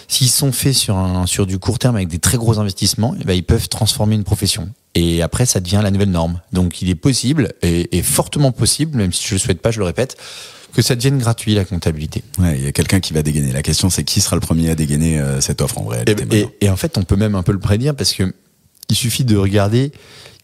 S'ils sont faits sur du court terme avec des très gros investissements, ils peuvent transformer une profession. Et après, ça devient la nouvelle norme. Donc, il est possible, et fortement possible, même si je le souhaite pas, je le répète, que ça devienne gratuit, la comptabilité. Ouais, il y a quelqu'un qui va dégainer. La question, c'est qui sera le premier à dégainer cette offre, en réalité. Et en fait, on peut même un peu le prédire, parce que il suffit de regarder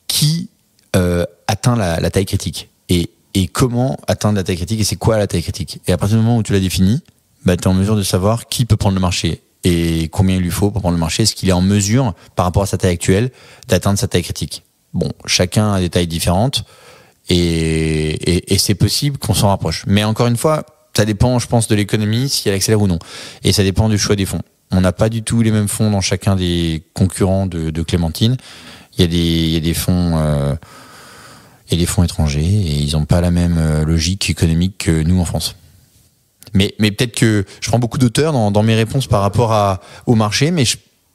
qui atteint la taille critique. Et comment atteindre la taille critique, et c'est quoi la taille critique. Et à partir du moment où tu l'as défini, tu es en mesure de savoir qui peut prendre le marché. Et combien il lui faut pour prendre le marché. Est-ce qu'il est en mesure, par rapport à sa taille actuelle, d'atteindre sa taille critique ? Bon, chacun a des tailles différentes et c'est possible qu'on s'en rapproche. Mais encore une fois, ça dépend, je pense, de l'économie, si elle accélère ou non. Et ça dépend du choix des fonds. On n'a pas du tout les mêmes fonds dans chacun des concurrents de Clémentine. Il y a des fonds et des fonds étrangers et ils n'ont pas la même logique économique que nous en France. Mais peut-être que je prends beaucoup d'auteurs dans mes réponses par rapport au marché, mais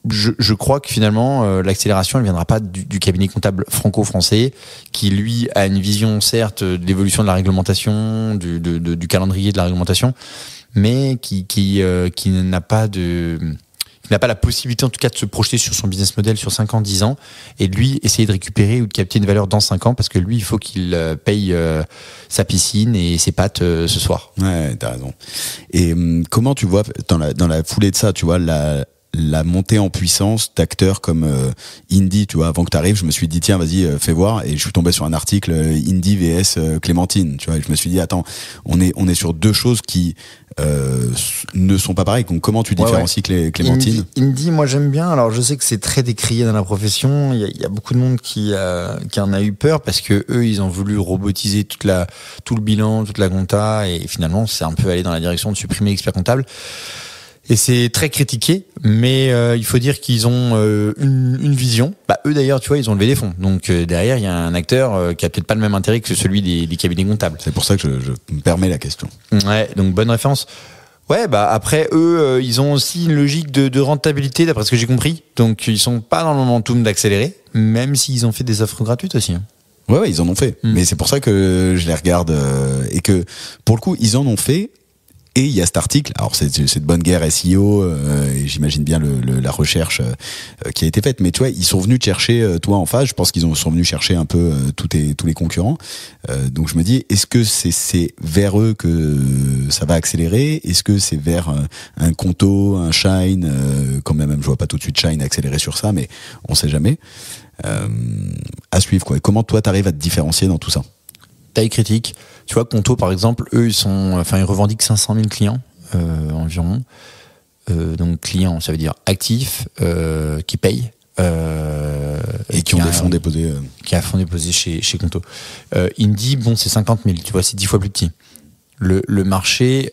je crois que finalement l'accélération elle viendra pas du cabinet comptable franco-français qui lui a une vision certes de l'évolution de la réglementation, du calendrier de la réglementation, mais qui n'a pas la possibilité en tout cas de se projeter sur son business model sur 5 ans, 10 ans, et de lui essayer de récupérer ou de capter une valeur dans 5 ans, parce que lui, il faut qu'il paye sa piscine et ses pâtes ce soir. Ouais, t'as raison. Et comment tu vois, dans la foulée de ça, tu vois, la montée en puissance d'acteurs comme Indie, tu vois, avant que tu arrives, je me suis dit tiens, vas-y, fais voir, et je suis tombé sur un article Indie vs Clémentine, tu vois, et je me suis dit attends, on est sur deux choses qui ne sont pas pareilles. Donc comment tu différencies Clémentine ? Indie, moi j'aime bien. Alors je sais que c'est très décrié dans la profession. Il y a beaucoup de monde qui en a eu peur parce que eux ils ont voulu robotiser tout le bilan, toute la compta, et finalement c'est un peu allé dans la direction de supprimer l'expert comptable. Et c'est très critiqué, mais il faut dire qu'ils ont une vision. Eux d'ailleurs, tu vois, ils ont levé des fonds. Donc derrière, il y a un acteur qui a peut-être pas le même intérêt que celui des cabinets comptables. C'est pour ça que je me permets la question. Ouais, donc bonne référence. Ouais, après eux, ils ont aussi une logique de rentabilité, d'après ce que j'ai compris. Donc ils sont pas dans le momentum d'accélérer, même s'ils ont fait des offres gratuites aussi. Ouais, ils en ont fait. Mais c'est pour ça que je les regarde et que pour le coup, ils en ont fait. Et il y a cet article, alors c'est de bonne guerre SEO, et j'imagine bien la recherche qui a été faite, mais tu vois, ils sont venus te chercher toi en face, je pense qu'ils sont venus chercher un peu tous les concurrents, donc je me dis, est-ce que c'est vers eux que ça va accélérer ? Est-ce que c'est vers un Conto, un Shine, quand même je vois pas tout de suite Shine accélérer sur ça, mais on sait jamais, à suivre quoi. Et comment toi t'arrives à te différencier dans tout ça ? taille critique. Tu vois, Conto, par exemple, eux, ils revendiquent 500 000 clients environ. Donc clients, ça veut dire actifs, qui payent. Et qui ont des fonds déposés. Qui a un fonds déposé chez Conto. Indie, bon, c'est 50 000, tu vois, c'est 10 fois plus petit. Le marché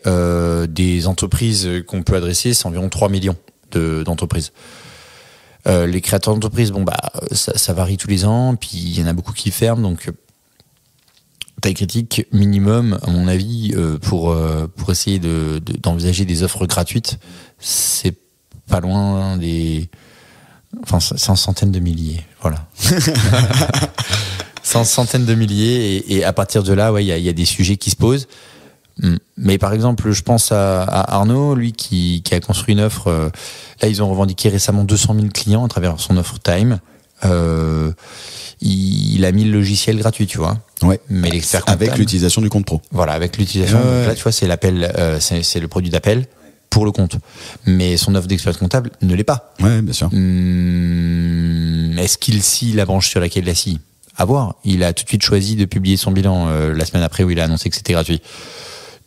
des entreprises qu'on peut adresser, c'est environ 3 millions d'entreprises. Les créateurs d'entreprises, bon, bah, ça varie tous les ans, puis il y en a beaucoup qui ferment, donc taille critique minimum, à mon avis, pour essayer d'envisager des offres gratuites, c'est pas loin des... Enfin, c'est en centaines de milliers, voilà. C'est en centaines de milliers, et à partir de là, ouais, il y a des sujets qui se posent. Mais par exemple, je pense à Arnaud, lui qui a construit une offre. Là, ils ont revendiqué récemment 200 000 clients à travers son offre Time. Il a mis le logiciel gratuit, tu vois. Ouais. Mais l'expert comptable, avec l'utilisation du compte pro. Voilà, avec l'utilisation. Donc là, tu vois, c'est l'appel, c'est le produit d'appel pour le compte. Mais son offre d'expert comptable ne l'est pas. Ouais, bien sûr. Est-ce qu'il scie la branche sur laquelle il a scie ? À voir. Il a tout de suite choisi de publier son bilan la semaine après où il a annoncé que c'était gratuit.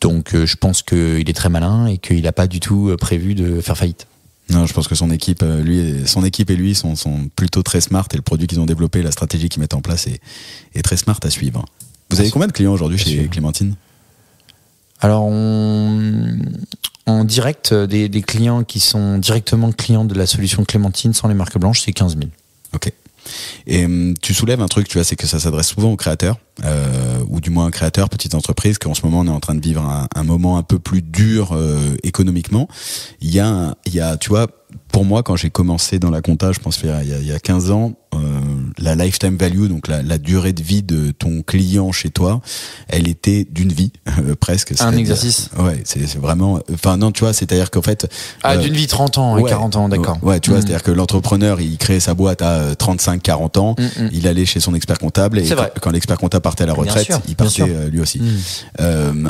Donc je pense qu'il est très malin et qu'il n'a pas du tout prévu de faire faillite. Non, je pense que son équipe et lui sont plutôt très smart, et le produit qu'ils ont développé, la stratégie qu'ils mettent en place est très smart à suivre. Vous avez combien de clients aujourd'hui chez Clémentine ? Alors en direct, des clients qui sont directement clients de la solution Clémentine sans les marques blanches, c'est 15 000. Ok. Et tu soulèves un truc, tu vois, c'est que ça s'adresse souvent aux créateurs, ou du moins créateurs, petites entreprises, qu'en ce moment on est en train de vivre un moment un peu plus dur économiquement. Il y a, tu vois, pour moi, quand j'ai commencé dans la compta, je pense il y a 15 ans, la lifetime value, donc la durée de vie de ton client chez toi, elle était d'une vie presque. Un exercice. Ouais, c'est vraiment. Enfin non, tu vois, c'est-à-dire qu'en fait. D'une vie 30 ans et 40 ans, d'accord. Ouais, tu vois, c'est-à-dire que l'entrepreneur, il créait sa boîte à 35-40 ans, il allait chez son expert comptable, et quand l'expert comptable partait à la retraite, il partait lui aussi.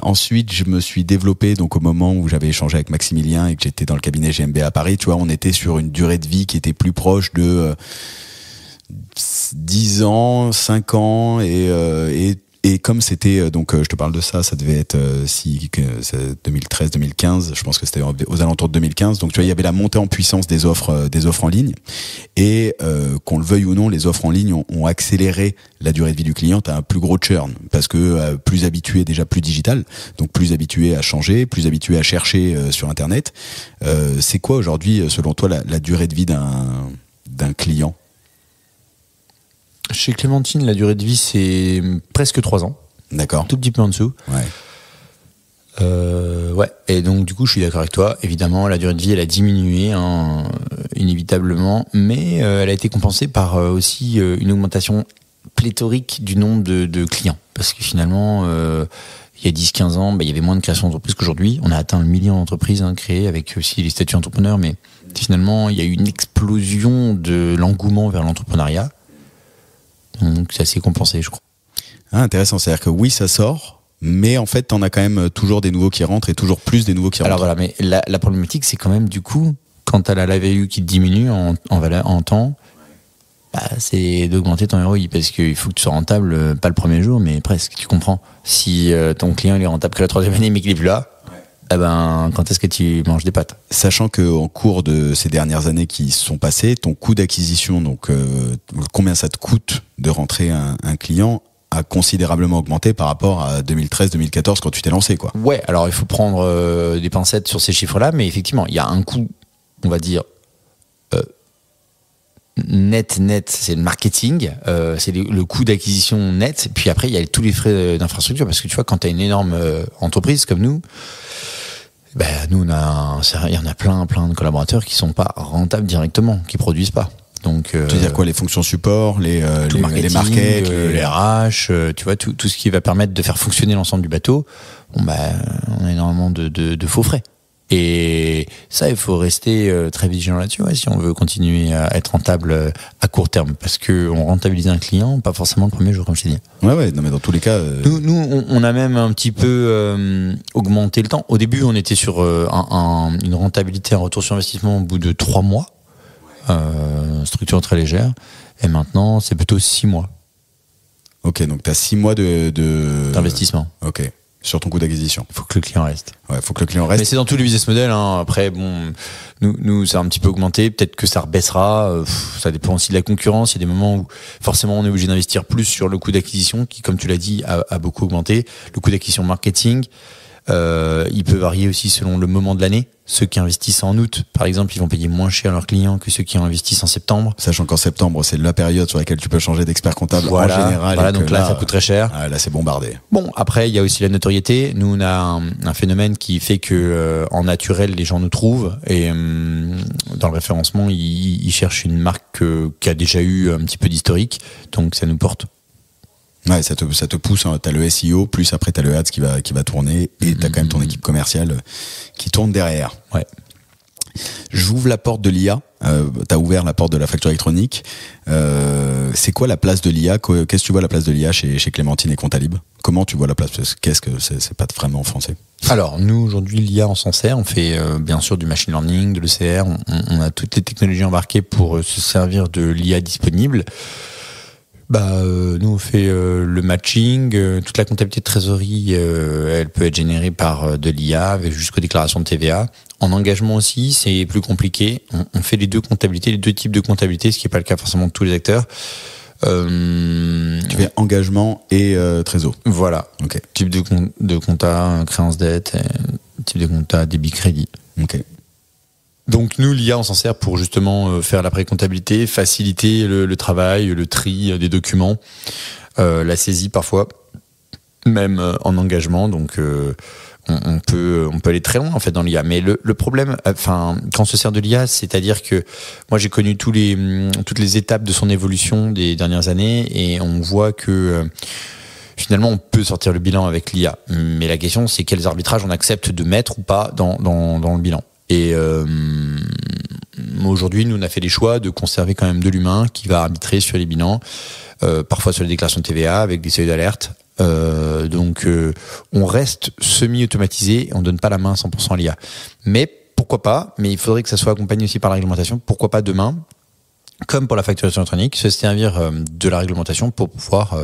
Ensuite, je me suis développé, donc au moment où j'avais échangé avec Maximilien et que j'étais dans le cabinet GMB à Paris, tu vois, on était sur une durée de vie qui était plus proche de 10 ans, 5 ans, et comme c'était, donc je te parle de ça devait être 2013-2015, je pense que c'était aux alentours de 2015, donc tu vois, il y avait la montée en puissance des offres en ligne, et qu'on le veuille ou non, les offres en ligne ont accéléré la durée de vie du client. T'as un plus gros churn, parce que plus habitué, déjà plus digital, donc plus habitué à changer, plus habitué à chercher sur Internet. C'est quoi aujourd'hui, selon toi, la durée de vie d'un client ? Chez Clémentine, la durée de vie, c'est presque 3 ans. D'accord. Tout petit peu en dessous. Ouais. Ouais. Et donc, du coup, je suis d'accord avec toi. Évidemment, la durée de vie, elle a diminué, inévitablement. Mais elle a été compensée par aussi une augmentation pléthorique du nombre de clients. Parce que finalement, il y a 10-15 ans, il y avait moins de création d'entreprises qu'aujourd'hui. On a atteint le million d'entreprises créées, avec aussi les statuts entrepreneurs. Mais finalement, il y a eu une explosion de l'engouement vers l'entrepreneuriat. Donc c'est assez compensé, je crois. Ah, intéressant, c'est-à-dire que oui, ça sort, mais en fait, t'en as quand même toujours des nouveaux qui rentrent, et toujours plus des nouveaux qui rentrent. Alors voilà, mais la problématique, c'est quand même, du coup, quand t'as la value qui diminue en temps, c'est d'augmenter ton ROI, parce qu'il faut que tu sois rentable, pas le premier jour, mais presque, tu comprends. Si ton client il est rentable que la 3e année, mais qu'il est plus là, quand est-ce que tu manges des pâtes ? Sachant qu'en cours de ces dernières années qui se sont passées, ton coût d'acquisition, donc combien ça te coûte de rentrer un client, a considérablement augmenté par rapport à 2013-2014 quand tu t'es lancé, quoi. Ouais, alors il faut prendre des pincettes sur ces chiffres-là, mais effectivement, il y a un coût, on va dire, net, c'est le marketing, c'est le coût d'acquisition net, puis après il y a tous les frais d'infrastructure, parce que tu vois, quand tu as une énorme entreprise comme nous, nous il y en a plein de collaborateurs qui sont pas rentables directement, qui produisent pas. Donc, tu veux dire quoi, les fonctions support, les markets, les RH, tu vois, tout ce qui va permettre de faire fonctionner l'ensemble du bateau, on a énormément de faux frais. Et ça, il faut rester très vigilant là-dessus, si on veut continuer à être rentable à court terme, parce que on rentabilise un client, pas forcément le premier jour, comme je t'ai dit. Ouais, non, mais dans tous les cas. Nous, on a même un petit peu augmenté le temps. Au début, on était sur une rentabilité, un retour sur investissement au bout de 3 mois, structure très légère, et maintenant, c'est plutôt 6 mois. Ok, donc tu as 6 mois d'investissement. Ok, sur ton coût d'acquisition. Il faut que le client reste. Ouais, faut que le client reste. Mais c'est dans tous les business models. Hein. Après, bon, nous, ça a un petit peu augmenté. Peut-être que ça rebaissera. Ça dépend aussi de la concurrence. Il y a des moments où, forcément, on est obligé d'investir plus sur le coût d'acquisition, qui, comme tu l'as dit, a beaucoup augmenté. Le coût d'acquisition marketing, il peut varier aussi selon le moment de l'année. Ceux qui investissent en août, par exemple, ils vont payer moins cher leurs clients que ceux qui investissent en septembre. Sachant qu'en septembre, c'est la période sur laquelle tu peux changer d'expert comptable en général. Voilà, donc là, ça coûte très cher. Là, c'est bombardé. Bon, après, il y a aussi la notoriété. Nous, on a un phénomène qui fait que en naturel, les gens nous trouvent. Et dans le référencement, ils cherchent une marque qui a déjà eu un petit peu d'historique. Donc, ça nous porte. Ouais, ça te pousse, hein. T'as le SEO, plus après t'as le ads qui va tourner, et t'as quand même ton équipe commerciale qui tourne derrière. Ouais. J'ouvre la porte de l'IA. T'as ouvert la porte de la facture électronique. C'est quoi la place de l'IA? Qu'est-ce que tu vois la place de l'IA chez Clémentine et Contalib? Comment tu vois la place? Qu'est-ce que c'est pas vraiment français? Alors, nous, aujourd'hui, l'IA, on s'en sert. On fait bien sûr du machine learning, de l'ECR. On a toutes les technologies embarquées pour se servir de l'IA disponible. Nous on fait le matching, toute la comptabilité de trésorerie, elle peut être générée par de l'IA jusqu'aux déclarations de TVA. En engagement aussi, c'est plus compliqué. On fait les deux comptabilités, les deux types de comptabilité, ce qui n'est pas le cas forcément de tous les acteurs. Tu fais engagement et trésor. Voilà. Ok. Type de compta, créance dette, type de compta, débit crédit. Ok. Donc nous, l'IA, on s'en sert pour justement faire la pré-comptabilité, faciliter le travail, le tri des documents, la saisie parfois, même en engagement. Donc on peut aller très loin en fait dans l'IA. Mais le problème, quand on se sert de l'IA, c'est-à-dire que moi j'ai connu toutes les étapes de son évolution des dernières années, et on voit que finalement on peut sortir le bilan avec l'IA. Mais la question, c'est quels arbitrages on accepte de mettre ou pas dans le bilan. Et aujourd'hui, nous, on a fait les choix de conserver quand même de l'humain qui va arbitrer sur les bilans, parfois sur les déclarations de TVA avec des seuils d'alerte. Donc, on reste semi-automatisé, on donne pas la main 100% à l'IA. Mais pourquoi pas? Mais il faudrait que ça soit accompagné aussi par la réglementation. Pourquoi pas demain, comme pour la facturation électronique, se servir de la réglementation pour pouvoir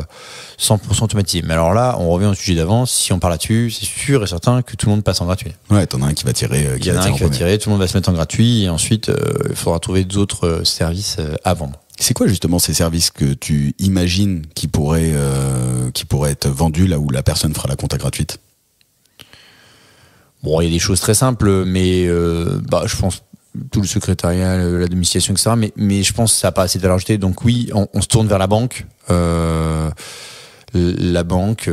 100% automatiser. Mais alors là, on revient au sujet d'avant. Si on parle là-dessus, c'est sûr et certain que tout le monde passe en gratuit. Ouais, t'en as un qui va tirer. Il y en a un qui va tirer, tout le monde va se mettre en gratuit, et ensuite, il faudra trouver d'autres services à vendre. C'est quoi justement ces services que tu imagines qui pourraient être vendus là où la personne fera la compta gratuite? Bon, il y a des choses très simples, mais je pense tout le secrétariat, la domiciliation, etc. Mais je pense que ça n'a pas assez de valeur ajoutée. Donc oui, on se tourne vers la banque. La banque.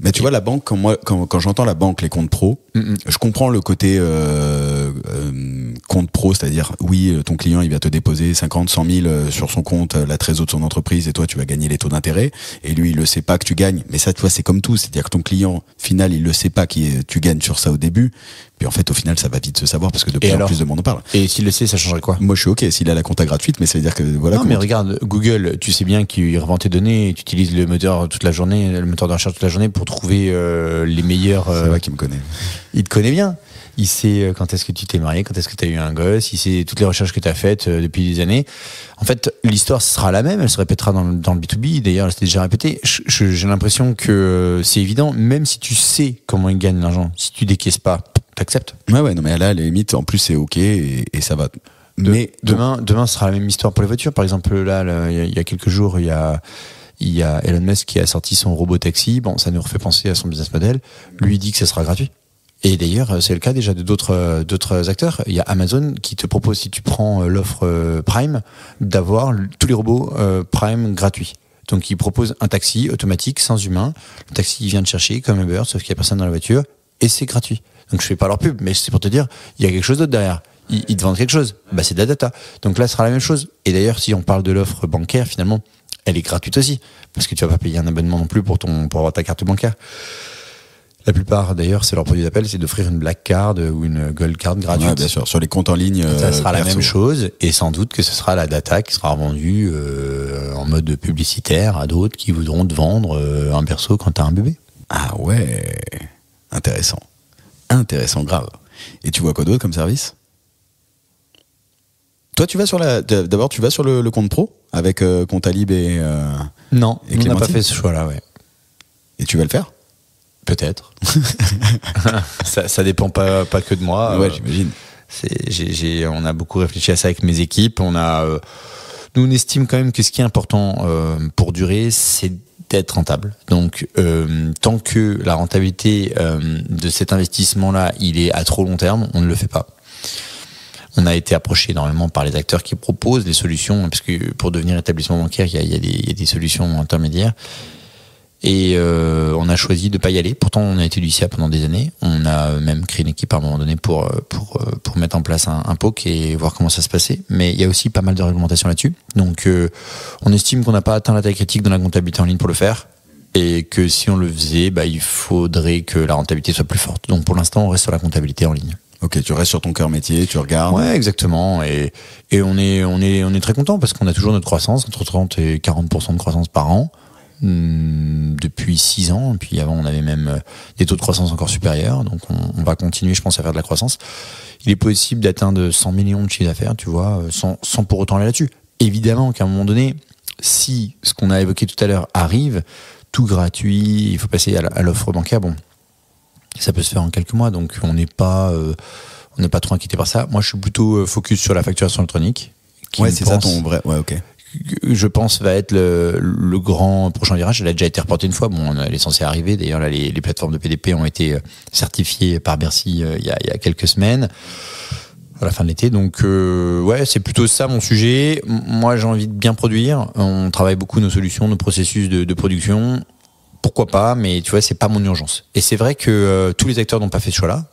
Mais tu vois, la banque, quand j'entends la banque, les comptes pro, je comprends le côté compte pro, c'est-à-dire, oui, ton client, il va te déposer 50, 100 000 sur son compte, la trésor de son entreprise, et toi, tu vas gagner les taux d'intérêt, et lui, il le sait pas que tu gagnes. Mais ça, tu vois, c'est comme tout, c'est-à-dire que ton client, final, il le sait pas que tu gagnes sur ça au début, puis en fait, au final, ça va vite se savoir, parce que de plus en plus de monde en parle. Et s'il le sait, ça changerait quoi? Moi, je suis OK, s'il a la compta gratuite, mais ça veut dire que, voilà. Non, mais regarde, Google, tu sais bien qu'il revend tes données, et tu utilises le moteur toute la journée, le moteur de recherche toute la journée pour trouver les meilleurs. C'est vrai qu'il me connaît. Il te connaît bien. Il sait quand est-ce que tu t'es marié, quand est-ce que tu as eu un gosse, il sait toutes les recherches que tu as faites depuis des années. En fait, l'histoire sera la même, elle se répétera dans le B2B. D'ailleurs, elle s'était déjà répétée. J'ai l'impression que c'est évident, même si tu sais comment ils gagnent l'argent, si tu décaisses pas, t'acceptes. Ouais, non, mais là, à la limite, en plus, c'est OK et ça va. Mais demain, ce sera la même histoire pour les voitures. Par exemple, là, il y a quelques jours, il y a Elon Musk qui a sorti son robot taxi. Bon, ça nous refait penser à son business model. Lui, il dit que ça sera gratuit. Et d'ailleurs, c'est le cas déjà de d'autres acteurs. Il y a Amazon qui te propose, si tu prends l'offre Prime, d'avoir tous les robots Prime gratuits. Donc, il propose un taxi automatique, sans humain. Le taxi, il vient te chercher comme Uber, sauf qu'il n'y a personne dans la voiture, et c'est gratuit. Donc, je fais pas leur pub, mais c'est pour te dire, il y a quelque chose d'autre derrière. Ils te vendent quelque chose. C'est de la data. Donc là, ce sera la même chose. Et d'ailleurs, si on parle de l'offre bancaire, finalement, elle est gratuite aussi. Parce que tu vas pas payer un abonnement non plus pour avoir ta carte bancaire. La plupart, d'ailleurs, c'est leur produit d'appel, c'est d'offrir une Black Card ou une Gold Card gratuite. Ouais, bien sûr. Sur les comptes en ligne, ça sera la même chose, et sans doute que ce sera la data qui sera revendue en mode publicitaire à d'autres qui voudront te vendre un berceau quand t'as un bébé. Ah ouais, intéressant grave. Et tu vois quoi d'autre comme service? Toi, d'abord, tu vas sur le compte pro avec Comptalib et non, et on n'a pas Clémentine fait ce choix-là, ouais. Et tu vas le faire? Peut-être. ça dépend pas que de moi. Ouais, j'imagine. On a beaucoup réfléchi à ça avec mes équipes. Nous, on estime quand même que ce qui est important pour durer, c'est d'être rentable. Donc, tant que la rentabilité de cet investissement-là, il est à trop long terme, on ne le fait pas. On a été approché énormément par les acteurs qui proposent des solutions, parce que pour devenir établissement bancaire, il y a des solutions intermédiaires. Et on a choisi de pas y aller. Pourtant, on a été du CIA pendant des années. On a même créé une équipe à un moment donné pour mettre en place un POC et voir comment ça se passait. Mais il y a aussi pas mal de réglementation là-dessus. Donc, on estime qu'on n'a pas atteint la taille critique dans la comptabilité en ligne pour le faire. Et que si on le faisait, il faudrait que la rentabilité soit plus forte. Donc, pour l'instant, on reste sur la comptabilité en ligne. Ok, tu restes sur ton cœur métier, tu regardes. Ouais, exactement. Et on est très content parce qu'on a toujours notre croissance, entre 30 et 40% de croissance par an. Depuis 6 ans, et puis avant on avait même des taux de croissance encore supérieurs, donc on va continuer, je pense, à faire de la croissance. Il est possible d'atteindre 100 millions de chiffre d'affaires, tu vois, sans pour autant aller là-dessus. Évidemment qu'à un moment donné, si ce qu'on a évoqué tout à l'heure arrive, tout gratuit, il faut passer à l'offre bancaire, bon, ça peut se faire en quelques mois, donc on n'est pas trop inquiété par ça. Moi, je suis plutôt focus sur la facturation électronique. Ouais, c'est ça ton vrai. Ouais, ok. Je pense va être le grand prochain virage. Elle a déjà été reportée une fois. Bon, elle est censée arriver. D'ailleurs, là, les plateformes de PDP ont été certifiées par Bercy il y a quelques semaines, à la fin de l'été. Donc, ouais, c'est plutôt ça mon sujet. Moi, j'ai envie de bien produire. On travaille beaucoup nos solutions, nos processus de production. Pourquoi pas, mais tu vois, c'est pas mon urgence. Et c'est vrai que tous les acteurs n'ont pas fait ce choix-là,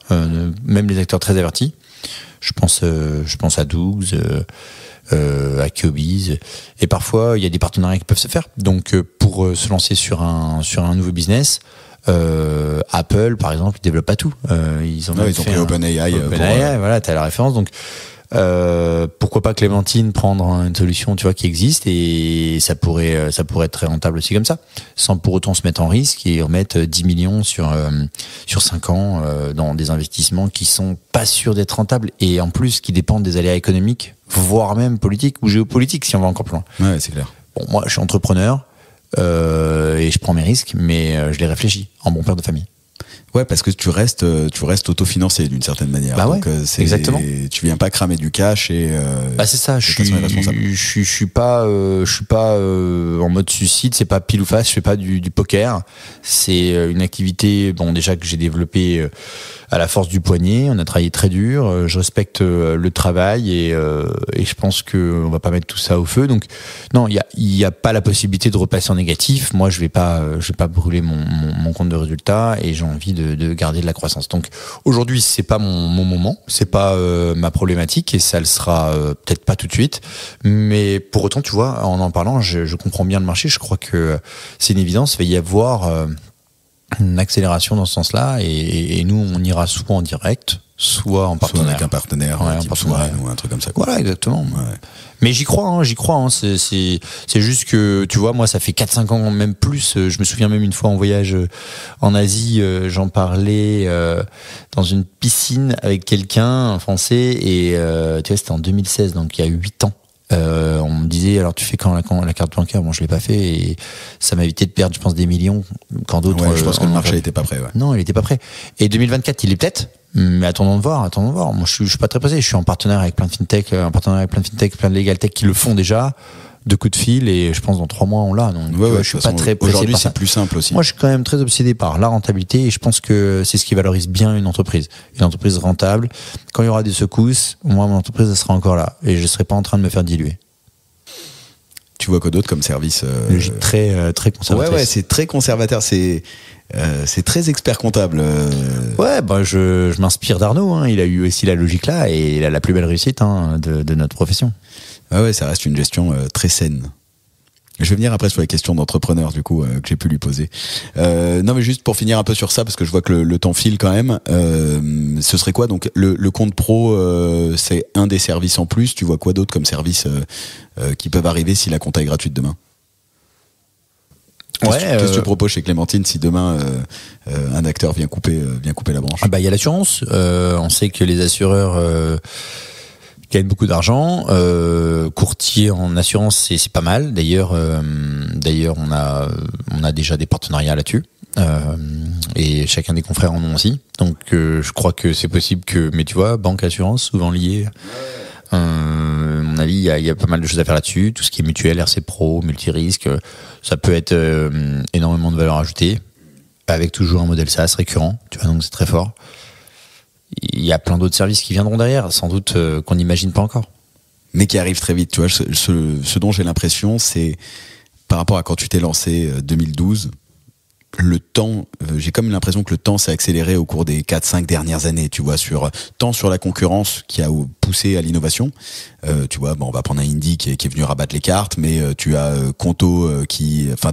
même les acteurs très avertis. Je pense à Dougs, à Keobiz, et parfois il y a des partenariats qui peuvent se faire. Donc pour se lancer sur un nouveau business, Apple par exemple, ils développent pas tout. Ils ont pris OpenAI. Voilà, t'as la référence. Donc pourquoi pas Clémentine prendre une solution, tu vois, qui existe, et ça pourrait être très rentable aussi comme ça, sans pour autant se mettre en risque et remettre 10 millions sur 5 ans dans des investissements qui sont pas sûrs d'être rentables, et en plus qui dépendent des aléas économiques, voire même politiques ou géopolitiques si on va encore plus loin. Ouais, c'est clair. Bon, moi je suis entrepreneur et je prends mes risques, mais je les réfléchis en bon père de famille. Ouais, parce que tu restes autofinancé d'une certaine manière. Bah ouais, donc exactement. Tu viens pas cramer du cash et. C'est ça. Je suis pas en mode suicide. C'est pas pile ou face. Je fais pas du poker. C'est une activité, bon, déjà que j'ai développée à la force du poignet. On a travaillé très dur. Je respecte le travail et je pense que on va pas mettre tout ça au feu. Donc non, il y a pas la possibilité de repasser en négatif. Moi, je vais pas brûler mon compte de résultat, et j'ai envie de garder de la croissance. Donc aujourd'hui, c'est pas mon moment, c'est pas ma problématique, et ça le sera peut-être pas tout de suite. Mais pour autant, tu vois, en parlant, je comprends bien le marché. Je crois que c'est une évidence. Il va y avoir une accélération dans ce sens-là, et nous, on ira soit en direct, soit en partenaire. Soit avec un partenaire, ouais, type Swan ou un truc comme ça. Quoi. Voilà, exactement. Ouais. Mais j'y crois. C'est juste que, tu vois, moi, ça fait 4-5 ans, même plus. Je me souviens même une fois en voyage en Asie, j'en parlais dans une piscine avec quelqu'un, un Français, et tu vois, c'était en 2016, donc il y a 8 ans. On me disait, alors tu fais quand la carte bancaire? Bon, je l'ai pas fait, et ça m'a évité de perdre, je pense, des millions, quand d'autres. Ouais, je pense que le marché était pas prêt. Ouais. Non, il était pas prêt. Et 2024, il est peut-être. Mais attendons de voir. Moi, je suis pas très pressé. Je suis en partenaire avec plein de fintech, plein de legal tech qui le font déjà. 2 coups de fil, et je pense dans 3 mois on l'a. Donc je suis pas très pressé. Aujourd'hui, c'est plus simple aussi. Moi, je suis quand même très obsédé par la rentabilité, et je pense que c'est ce qui valorise bien une entreprise. Une entreprise rentable. Quand il y aura des secousses, moi, mon entreprise, elle sera encore là, et je serai pas en train de me faire diluer. Tu vois quoi d'autre comme service Très conservateur. Ouais, c'est très conservateur. C'est très expert comptable. Ouais, je m'inspire d'Arnaud. Hein. Il a eu aussi la logique là, et il a la plus belle réussite de notre profession. Ouais, ça reste une gestion très saine. Je vais venir après sur les questions d'entrepreneurs du coup que j'ai pu lui poser. Non, mais juste pour finir un peu sur ça, parce que je vois que le temps file quand même. Ce serait quoi donc le compte pro? C'est un des services en plus. Tu vois quoi d'autre comme services qui peuvent arriver si la compta est gratuite demain? Qu'est-ce que tu proposes chez Clémentine si demain un acteur vient couper la branche? Il y a l'assurance. On sait que les assureurs gagnent beaucoup d'argent. Courtier en assurance, c'est pas mal. D'ailleurs, on a déjà des partenariats là-dessus. Et chacun des confrères en ont aussi. Donc, je crois que c'est possible que, mais tu vois, banque, assurance, souvent liées. À mon avis, il y a pas mal de choses à faire là-dessus. Tout ce qui est mutuel, RC Pro, multirisque, ça peut être énormément de valeur ajoutée, avec toujours un modèle SaaS récurrent. Tu vois, donc c'est très fort. Il y a plein d'autres services qui viendront derrière, sans doute qu'on n'imagine pas encore. Mais qui arrivent très vite. Tu vois, ce dont j'ai l'impression, c'est par rapport à quand tu t'es lancé 2012. Le temps, j'ai comme l'impression que le temps s'est accéléré au cours des 4-5 dernières années, tu vois, tant sur la concurrence qui a poussé à l'innovation. Tu vois, bon, on va prendre un Indie qui est venu rabattre les cartes, mais tu as Conto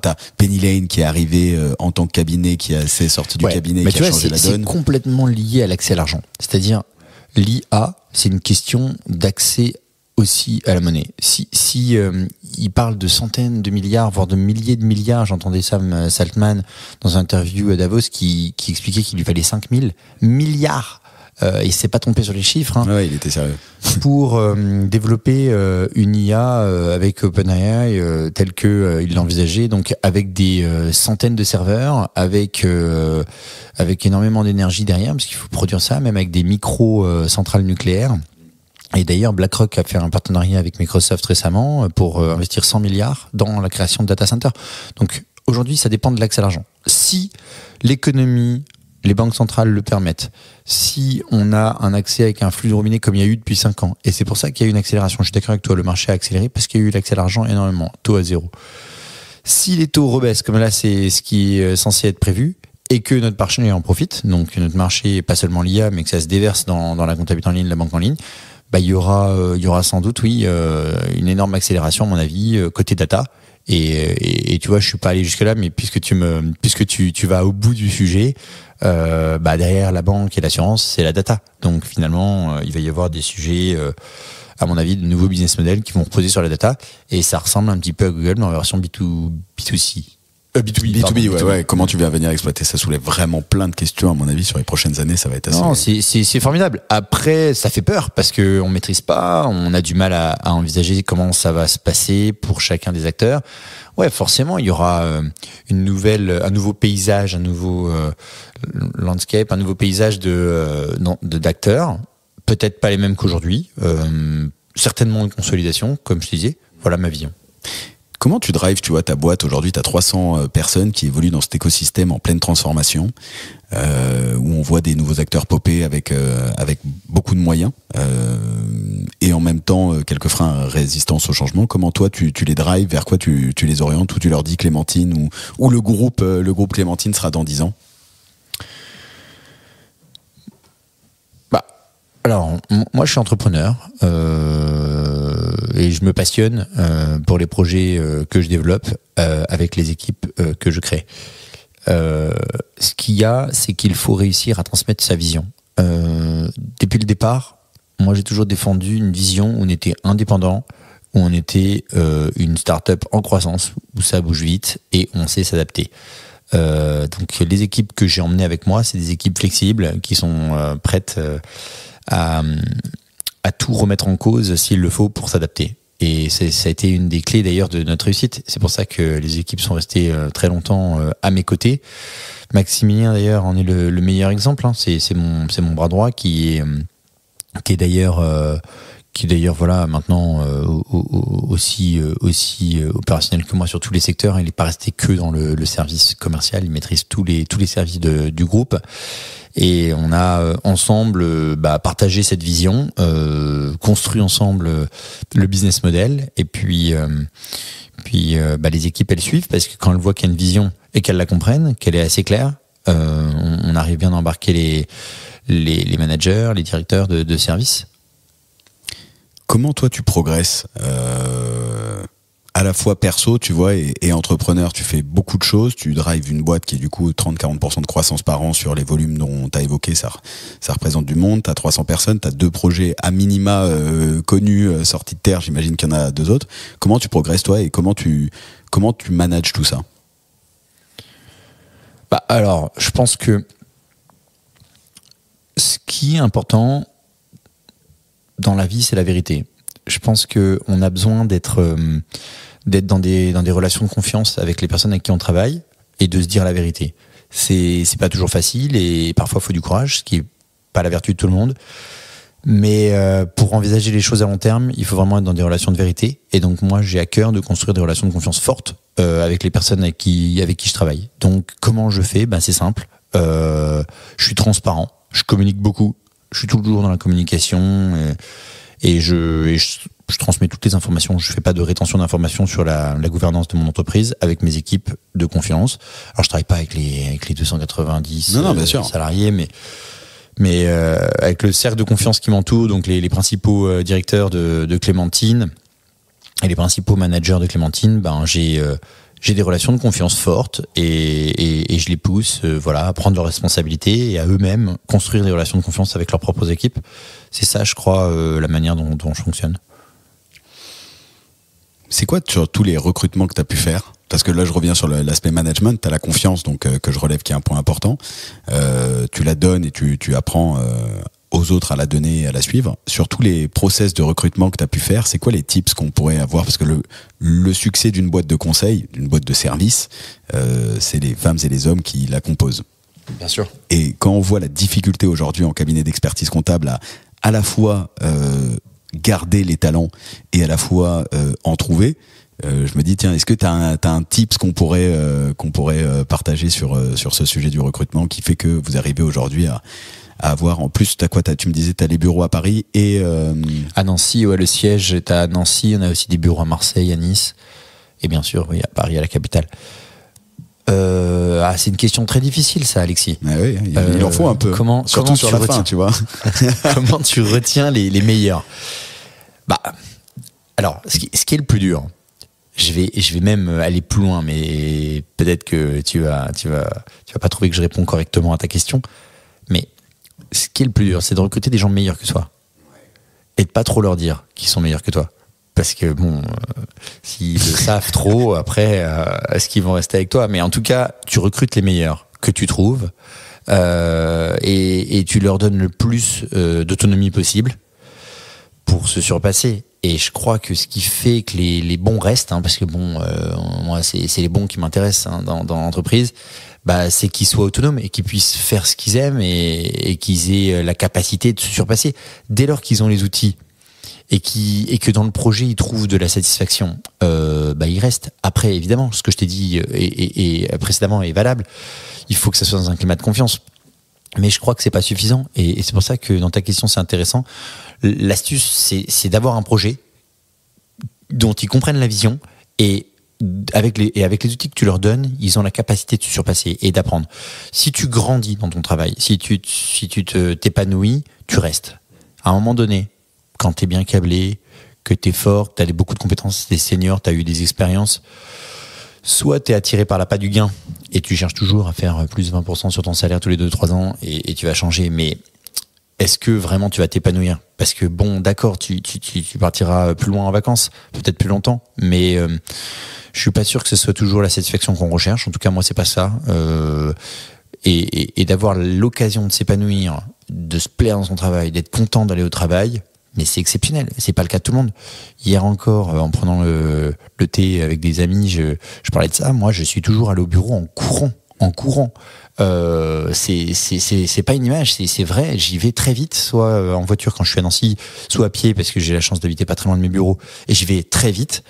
t'as Penny Lane qui est arrivé en tant que cabinet, s'est sorti du cabinet, mais qui a changé la donne. C'est complètement lié à l'accès à l'argent. C'est-à-dire, l'IA, c'est une question d'accès aussi à la monnaie. Si il parle de centaines de milliards, voire de milliers de milliards, j'entendais Sam Saltman dans une interview à Davos qui expliquait qu'il lui fallait 5000 milliards. Il s'est pas trompé sur les chiffres. Ouais, il était sérieux. Pour développer une IA avec OpenAI tel que il l'envisageait, donc avec des centaines de serveurs, avec énormément d'énergie derrière, parce qu'il faut produire ça, même avec des micro-centrales nucléaires. Et d'ailleurs, BlackRock a fait un partenariat avec Microsoft récemment pour investir 100 milliards dans la création de data centers. Donc aujourd'hui, ça dépend de l'accès à l'argent. Si l'économie, les banques centrales le permettent, si on a un accès avec un flux de robinet comme il y a eu depuis 5 ans, et c'est pour ça qu'il y a eu une accélération, je suis d'accord avec toi, le marché a accéléré parce qu'il y a eu l'accès à l'argent énormément, taux à zéro. Si les taux rebaissent, comme là c'est ce qui est censé être prévu, et que notre marché en profite, donc notre marché, pas seulement l'IA, mais que ça se déverse dans la comptabilité en ligne, la banque en ligne, il y aura sans doute, une énorme accélération, à mon avis, côté data. Et tu vois, je suis pas allé jusque là, mais puisque tu vas au bout du sujet, derrière la banque et l'assurance, c'est la data. Donc finalement, il va y avoir des sujets, à mon avis, de nouveaux business models qui vont reposer sur la data. Et ça ressemble un petit peu à Google, mais en version B2C. B2B, ouais. Comment tu vas venir exploiter ça soulève vraiment plein de questions, à mon avis, sur les prochaines années, ça va être assez... Non, c'est formidable. Après, ça fait peur parce que on maîtrise pas, on a du mal à envisager comment ça va se passer pour chacun des acteurs. Ouais, forcément, il y aura un nouveau paysage, un nouveau landscape, un nouveau paysage d'acteurs. Peut-être pas les mêmes qu'aujourd'hui. Certainement une consolidation, comme je te disais. Voilà ma vision. Comment tu drives, tu vois, ta boîte aujourd'hui, tu as 300 personnes qui évoluent dans cet écosystème en pleine transformation, où on voit des nouveaux acteurs popper avec beaucoup de moyens, et en même temps quelques freins à résistance au changement. Comment toi tu les drives, vers quoi tu les orientes, ou tu leur dis Clémentine, ou le groupe Clémentine sera dans 10 ans? Alors, moi, je suis entrepreneur et je me passionne pour les projets que je développe avec les équipes que je crée. Ce qu'il y a, c'est qu'il faut réussir à transmettre sa vision. Depuis le départ, moi, j'ai toujours défendu une vision où on était indépendant, où on était une start-up en croissance, où ça bouge vite et on sait s'adapter. Donc, les équipes que j'ai emmenées avec moi, c'est des équipes flexibles qui sont prêtes à tout remettre en cause s'il le faut pour s'adapter. Et ça a été une des clés d'ailleurs de notre réussite. C'est pour ça que les équipes sont restées très longtemps à mes côtés. Maximilien d'ailleurs en est le meilleur exemple. C'est mon bras droit qui est d'ailleurs voilà maintenant aussi opérationnel que moi sur tous les secteurs. Il n'est pas resté que dans le service commercial. Il maîtrise tous les services du groupe. Et on a ensemble partagé cette vision, construit ensemble le business model, et puis les équipes elles suivent parce que quand elles voient qu'il y a une vision et qu'elles la comprennent, qu'elle est assez claire, on arrive bien d'embarquer les managers, les directeurs de service. Comment toi tu progresses à la fois perso, tu vois, et entrepreneur? Tu fais beaucoup de choses, tu drives une boîte qui est du coup 30-40% de croissance par an sur les volumes dont tu as évoqué, ça représente du monde, tu as 300 personnes, tu as 2 projets à minima connus, sortis de terre, j'imagine qu'il y en a 2 autres. Comment tu progresses toi, et comment tu manages tout ça? Alors, je pense que ce qui est important, dans la vie, c'est la vérité. Je pense que on a besoin d'être dans des relations de confiance avec les personnes avec qui on travaille et de se dire la vérité. C'est pas toujours facile et parfois il faut du courage, ce qui est pas la vertu de tout le monde. Mais pour envisager les choses à long terme, il faut vraiment être dans des relations de vérité. Et donc moi, j'ai à cœur de construire des relations de confiance fortes avec les personnes avec qui je travaille. Donc comment je fais ? C'est simple. Je suis transparent. Je communique beaucoup. Je suis toujours dans la communication et je transmets toutes les informations. Je fais pas de rétention d'informations sur la gouvernance de mon entreprise avec mes équipes de confiance. Alors je travaille pas avec les 290 bien sûr. salariés, mais avec le cercle de confiance qui m'entoure, donc les principaux directeurs de Clémentine et les principaux managers de Clémentine, j'ai des relations de confiance fortes et je les pousse à prendre leurs responsabilités et à eux-mêmes construire des relations de confiance avec leurs propres équipes. C'est ça, je crois, la manière dont je fonctionne. C'est quoi sur tous les recrutements que tu as pu faire ? Parce que là, je reviens sur l'aspect management. Tu as la confiance, donc que je relève, qui est un point important. Tu la donnes et tu apprends aux autres à la donner et à la suivre. Sur tous les process de recrutement que tu as pu faire, c'est quoi les tips qu'on pourrait avoir ? Parce que le succès d'une boîte de conseil, d'une boîte de service, c'est les femmes et les hommes qui la composent. Bien sûr. Et quand on voit la difficulté aujourd'hui en cabinet d'expertise comptable à la fois garder les talents et à la fois en trouver, je me dis, tiens, est-ce que t'as un tips qu'on pourrait partager sur ce sujet du recrutement qui fait que vous arrivez aujourd'hui à avoir, en plus, tu me disais, t'as les bureaux à Paris et à Nancy, le siège est à Nancy. On a aussi des bureaux à Marseille, à Nice, et bien sûr, oui, à Paris, à la capitale. C'est une question très difficile, ça, Alexis. Oui, il en faut un peu. Surtout sur la fin, tu vois. Comment tu retiens les meilleurs ? Alors, ce qui est le plus dur, je vais même aller plus loin, mais peut-être que tu vas pas trouver que je réponds correctement à ta question. Mais ce qui est le plus dur, c'est de recruter des gens meilleurs que toi et de pas trop leur dire qu'ils sont meilleurs que toi. Parce que s'ils le savent trop, après, est-ce qu'ils vont rester avec toi ? Mais en tout cas, tu recrutes les meilleurs que tu trouves et tu leur donnes le plus d'autonomie possible pour se surpasser. Et je crois que ce qui fait que les bons restent, parce que moi c'est les bons qui m'intéressent dans l'entreprise, c'est qu'ils soient autonomes et qu'ils puissent faire ce qu'ils aiment et qu'ils aient la capacité de se surpasser. Dès lors qu'ils ont les outils et que dans le projet ils trouvent de la satisfaction, ils restent. Après, évidemment, ce que je t'ai dit et précédemment est valable. Il faut que ça soit dans un climat de confiance. Mais je crois que c'est pas suffisant et c'est pour ça que dans ta question c'est intéressant. L'astuce c'est d'avoir un projet dont ils comprennent la vision et avec les outils que tu leur donnes, ils ont la capacité de se surpasser et d'apprendre. Si tu grandis dans ton travail, si tu t'épanouis, tu restes. À un moment donné, quand t'es bien câblé, que t'es fort, que t'as beaucoup de compétences, t'es senior, t'as eu des expériences, soit t'es attiré par l'appât du gain et tu cherches toujours à faire plus de 20% sur ton salaire tous les 2-3 ans et tu vas changer, mais est-ce que vraiment tu vas t'épanouir ? Parce que d'accord, tu partiras plus loin en vacances, peut-être plus longtemps, mais je suis pas sûr que ce soit toujours la satisfaction qu'on recherche. En tout cas, moi, c'est pas ça. Et d'avoir l'occasion de s'épanouir, de se plaire dans son travail, d'être content d'aller au travail, mais c'est exceptionnel. C'est pas le cas de tout le monde. Hier encore, en prenant le thé avec des amis, je parlais de ça. Moi, je suis toujours allé au bureau en courant. C'est pas une image, c'est vrai. J'y vais très vite, soit en voiture quand je suis à Nancy, soit à pied parce que j'ai la chance d'habiter pas très loin de mes bureaux. Et j'y vais très vite.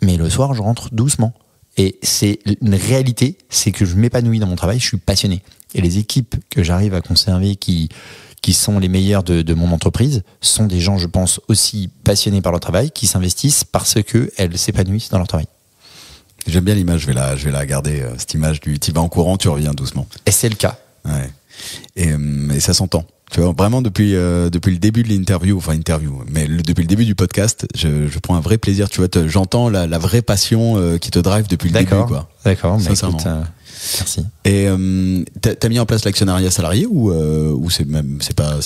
Mais le soir, je rentre doucement. Et c'est une réalité, c'est que je m'épanouis dans mon travail. Je suis passionné. Et les équipes que j'arrive à conserver, qui sont les meilleures de mon entreprise, sont des gens, je pense, aussi passionnés par leur travail, qui s'investissent parce que elles s'épanouissent dans leur travail. J'aime bien l'image, je vais la garder, cette image du tu vas en courant, tu reviens doucement. Et c'est le cas. Ouais. Et ça s'entend. Tu vois, vraiment depuis le début de l'interview, mais depuis le début du podcast, je prends un vrai plaisir. Tu vois, j'entends la vraie passion qui te drive depuis le début, quoi. D'accord, sincèrement. Merci. Et t'as mis en place l'actionnariat salarié ou c'est pas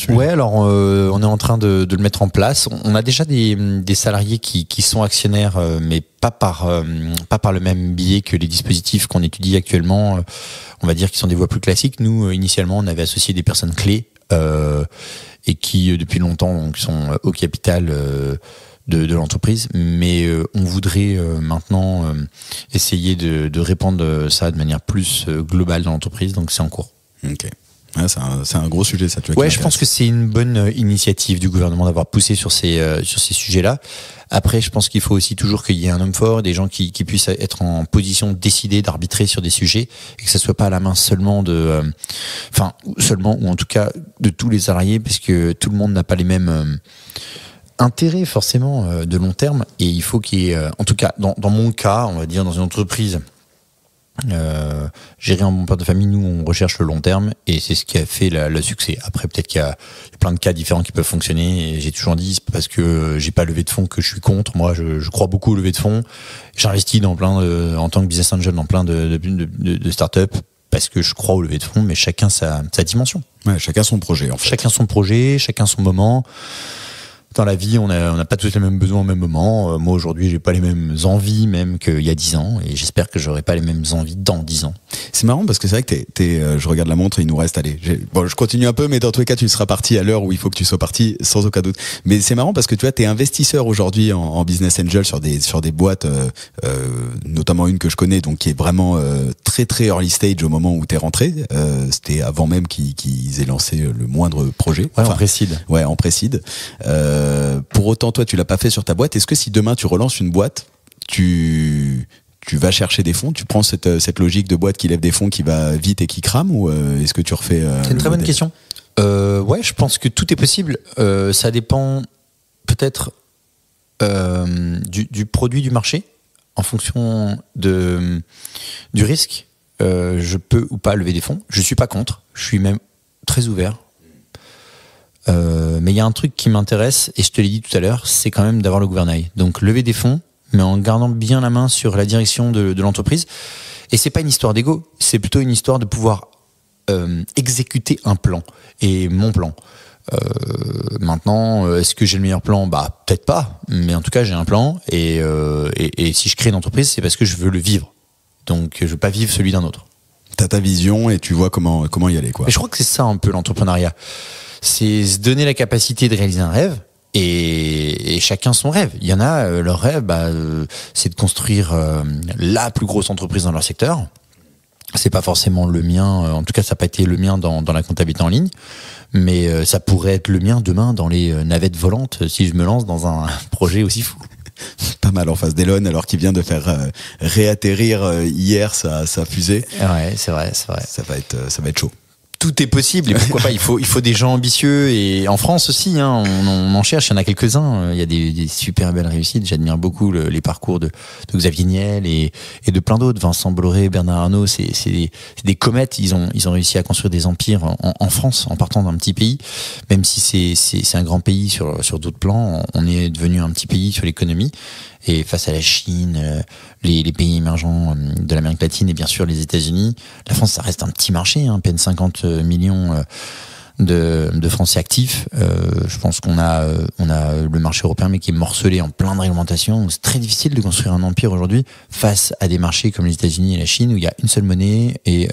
Ouais, alors on est en train de le mettre en place. On a déjà des salariés qui sont actionnaires, mais pas par le même biais que les dispositifs qu'on étudie actuellement. On va dire qu'ils sont des voies plus classiques. Nous, initialement, on avait associé des personnes clés et qui depuis longtemps donc, sont au capital de l'entreprise, mais on voudrait maintenant essayer de répandre ça de manière plus globale dans l'entreprise, donc c'est en cours. Ok. Ouais, c'est un gros sujet, ça. Tu vois, ouais, je pense que c'est une bonne initiative du gouvernement d'avoir poussé sur ces sujets-là. Après, je pense qu'il faut aussi toujours qu'il y ait un homme fort, des gens qui puissent être en position de décider, d'arbitrer sur des sujets, et que ça soit pas à la main seulement seulement, ou en tout cas de tous les salariés, parce que tout le monde n'a pas les mêmes intérêts forcément de long terme, et il faut qu'il y ait, en tout cas, dans mon cas, on va dire dans une entreprise. Gérer un bon père de famille, nous on recherche le long terme et c'est ce qui a fait le succès. Après peut-être qu'il y a plein de cas différents qui peuvent fonctionner et j'ai toujours dit c'est parce que j'ai pas levé de fonds que je suis contre. Moi je crois beaucoup au lever de fonds. J'investis en tant que business angel dans plein de startups parce que je crois au lever de fonds, mais chacun sa dimension. Ouais, chacun son projet en fait. Chacun son projet, chacun son moment. Dans la vie, on n'a pas tous les mêmes besoins au même moment. Moi, aujourd'hui, j'ai pas les mêmes envies même qu'il y a 10 ans. Et j'espère que j'aurai pas les mêmes envies dans 10 ans. C'est marrant parce que c'est vrai que je regarde la montre et il nous reste, je continue un peu, mais dans tous les cas, tu seras parti à l'heure où il faut que tu sois parti, sans aucun doute. Mais c'est marrant parce que tu vois, t'es investisseur aujourd'hui en business angel sur des boîtes, notamment une que je connais, donc qui est vraiment très très early stage au moment où t'es rentré. C'était avant même qu'ils aient lancé le moindre projet. Ouais, en pré-seed. Ouais, en pré-seed. Pour autant, toi, tu l'as pas fait sur ta boîte. Est-ce que si demain tu relances une boîte, tu vas chercher des fonds, tu prends cette logique de boîte qui lève des fonds, qui va vite et qui crame, ou est-ce que tu refais C'est une très bonne question. Ouais, je pense que tout est possible. Ça dépend peut-être du produit du marché, en fonction du risque. Je peux ou pas lever des fonds. Je suis pas contre. Je suis même très ouvert. Mais il y a un truc qui m'intéresse, et je te l'ai dit tout à l'heure, c'est quand même d'avoir le gouvernail. Donc lever des fonds, mais en gardant bien la main sur la direction de l'entreprise. Et c'est pas une histoire d'ego, c'est plutôt une histoire de pouvoir exécuter un plan. Et mon plan. Maintenant, est-ce que j'ai le meilleur plan ? Bah peut-être pas, mais en tout cas j'ai un plan. Et si je crée une entreprise, c'est parce que je veux le vivre. Donc je veux pas vivre celui d'un autre. T'as ta vision et tu vois comment y aller, quoi. Mais je crois que c'est ça un peu l'entrepreneuriat. C'est se donner la capacité de réaliser un rêve et chacun son rêve. Il y en a, leur rêve, c'est de construire la plus grosse entreprise dans leur secteur. C'est pas forcément le mien, en tout cas ça n'a pas été le mien dans la comptabilité en ligne, mais ça pourrait être le mien demain dans les navettes volantes si je me lance dans un projet aussi fou. Pas mal en face d'Elon, alors qu'il vient de faire réatterrir hier sa fusée. Ouais, c'est vrai. Ça va être chaud. Tout est possible et pourquoi pas, il faut des gens ambitieux, et en France aussi, hein, on en cherche, il y en a quelques-uns, il y a des super belles réussites. J'admire beaucoup les parcours de Xavier Niel et de plein d'autres, Vincent Bolloré, Bernard Arnault, c'est des comètes. Ils ont réussi à construire des empires en France en partant d'un petit pays, même si c'est un grand pays sur d'autres plans. On est devenu un petit pays sur l'économie. Et face à la Chine, les pays émergents de l'Amérique latine et bien sûr les États-Unis, la France, ça reste un petit marché, hein, à peine 50 millions de Français actifs. Je pense qu'on a le marché européen, mais qui est morcelé en plein de réglementations. C'est très difficile de construire un empire aujourd'hui face à des marchés comme les États-Unis et la Chine, où il y a une seule monnaie, et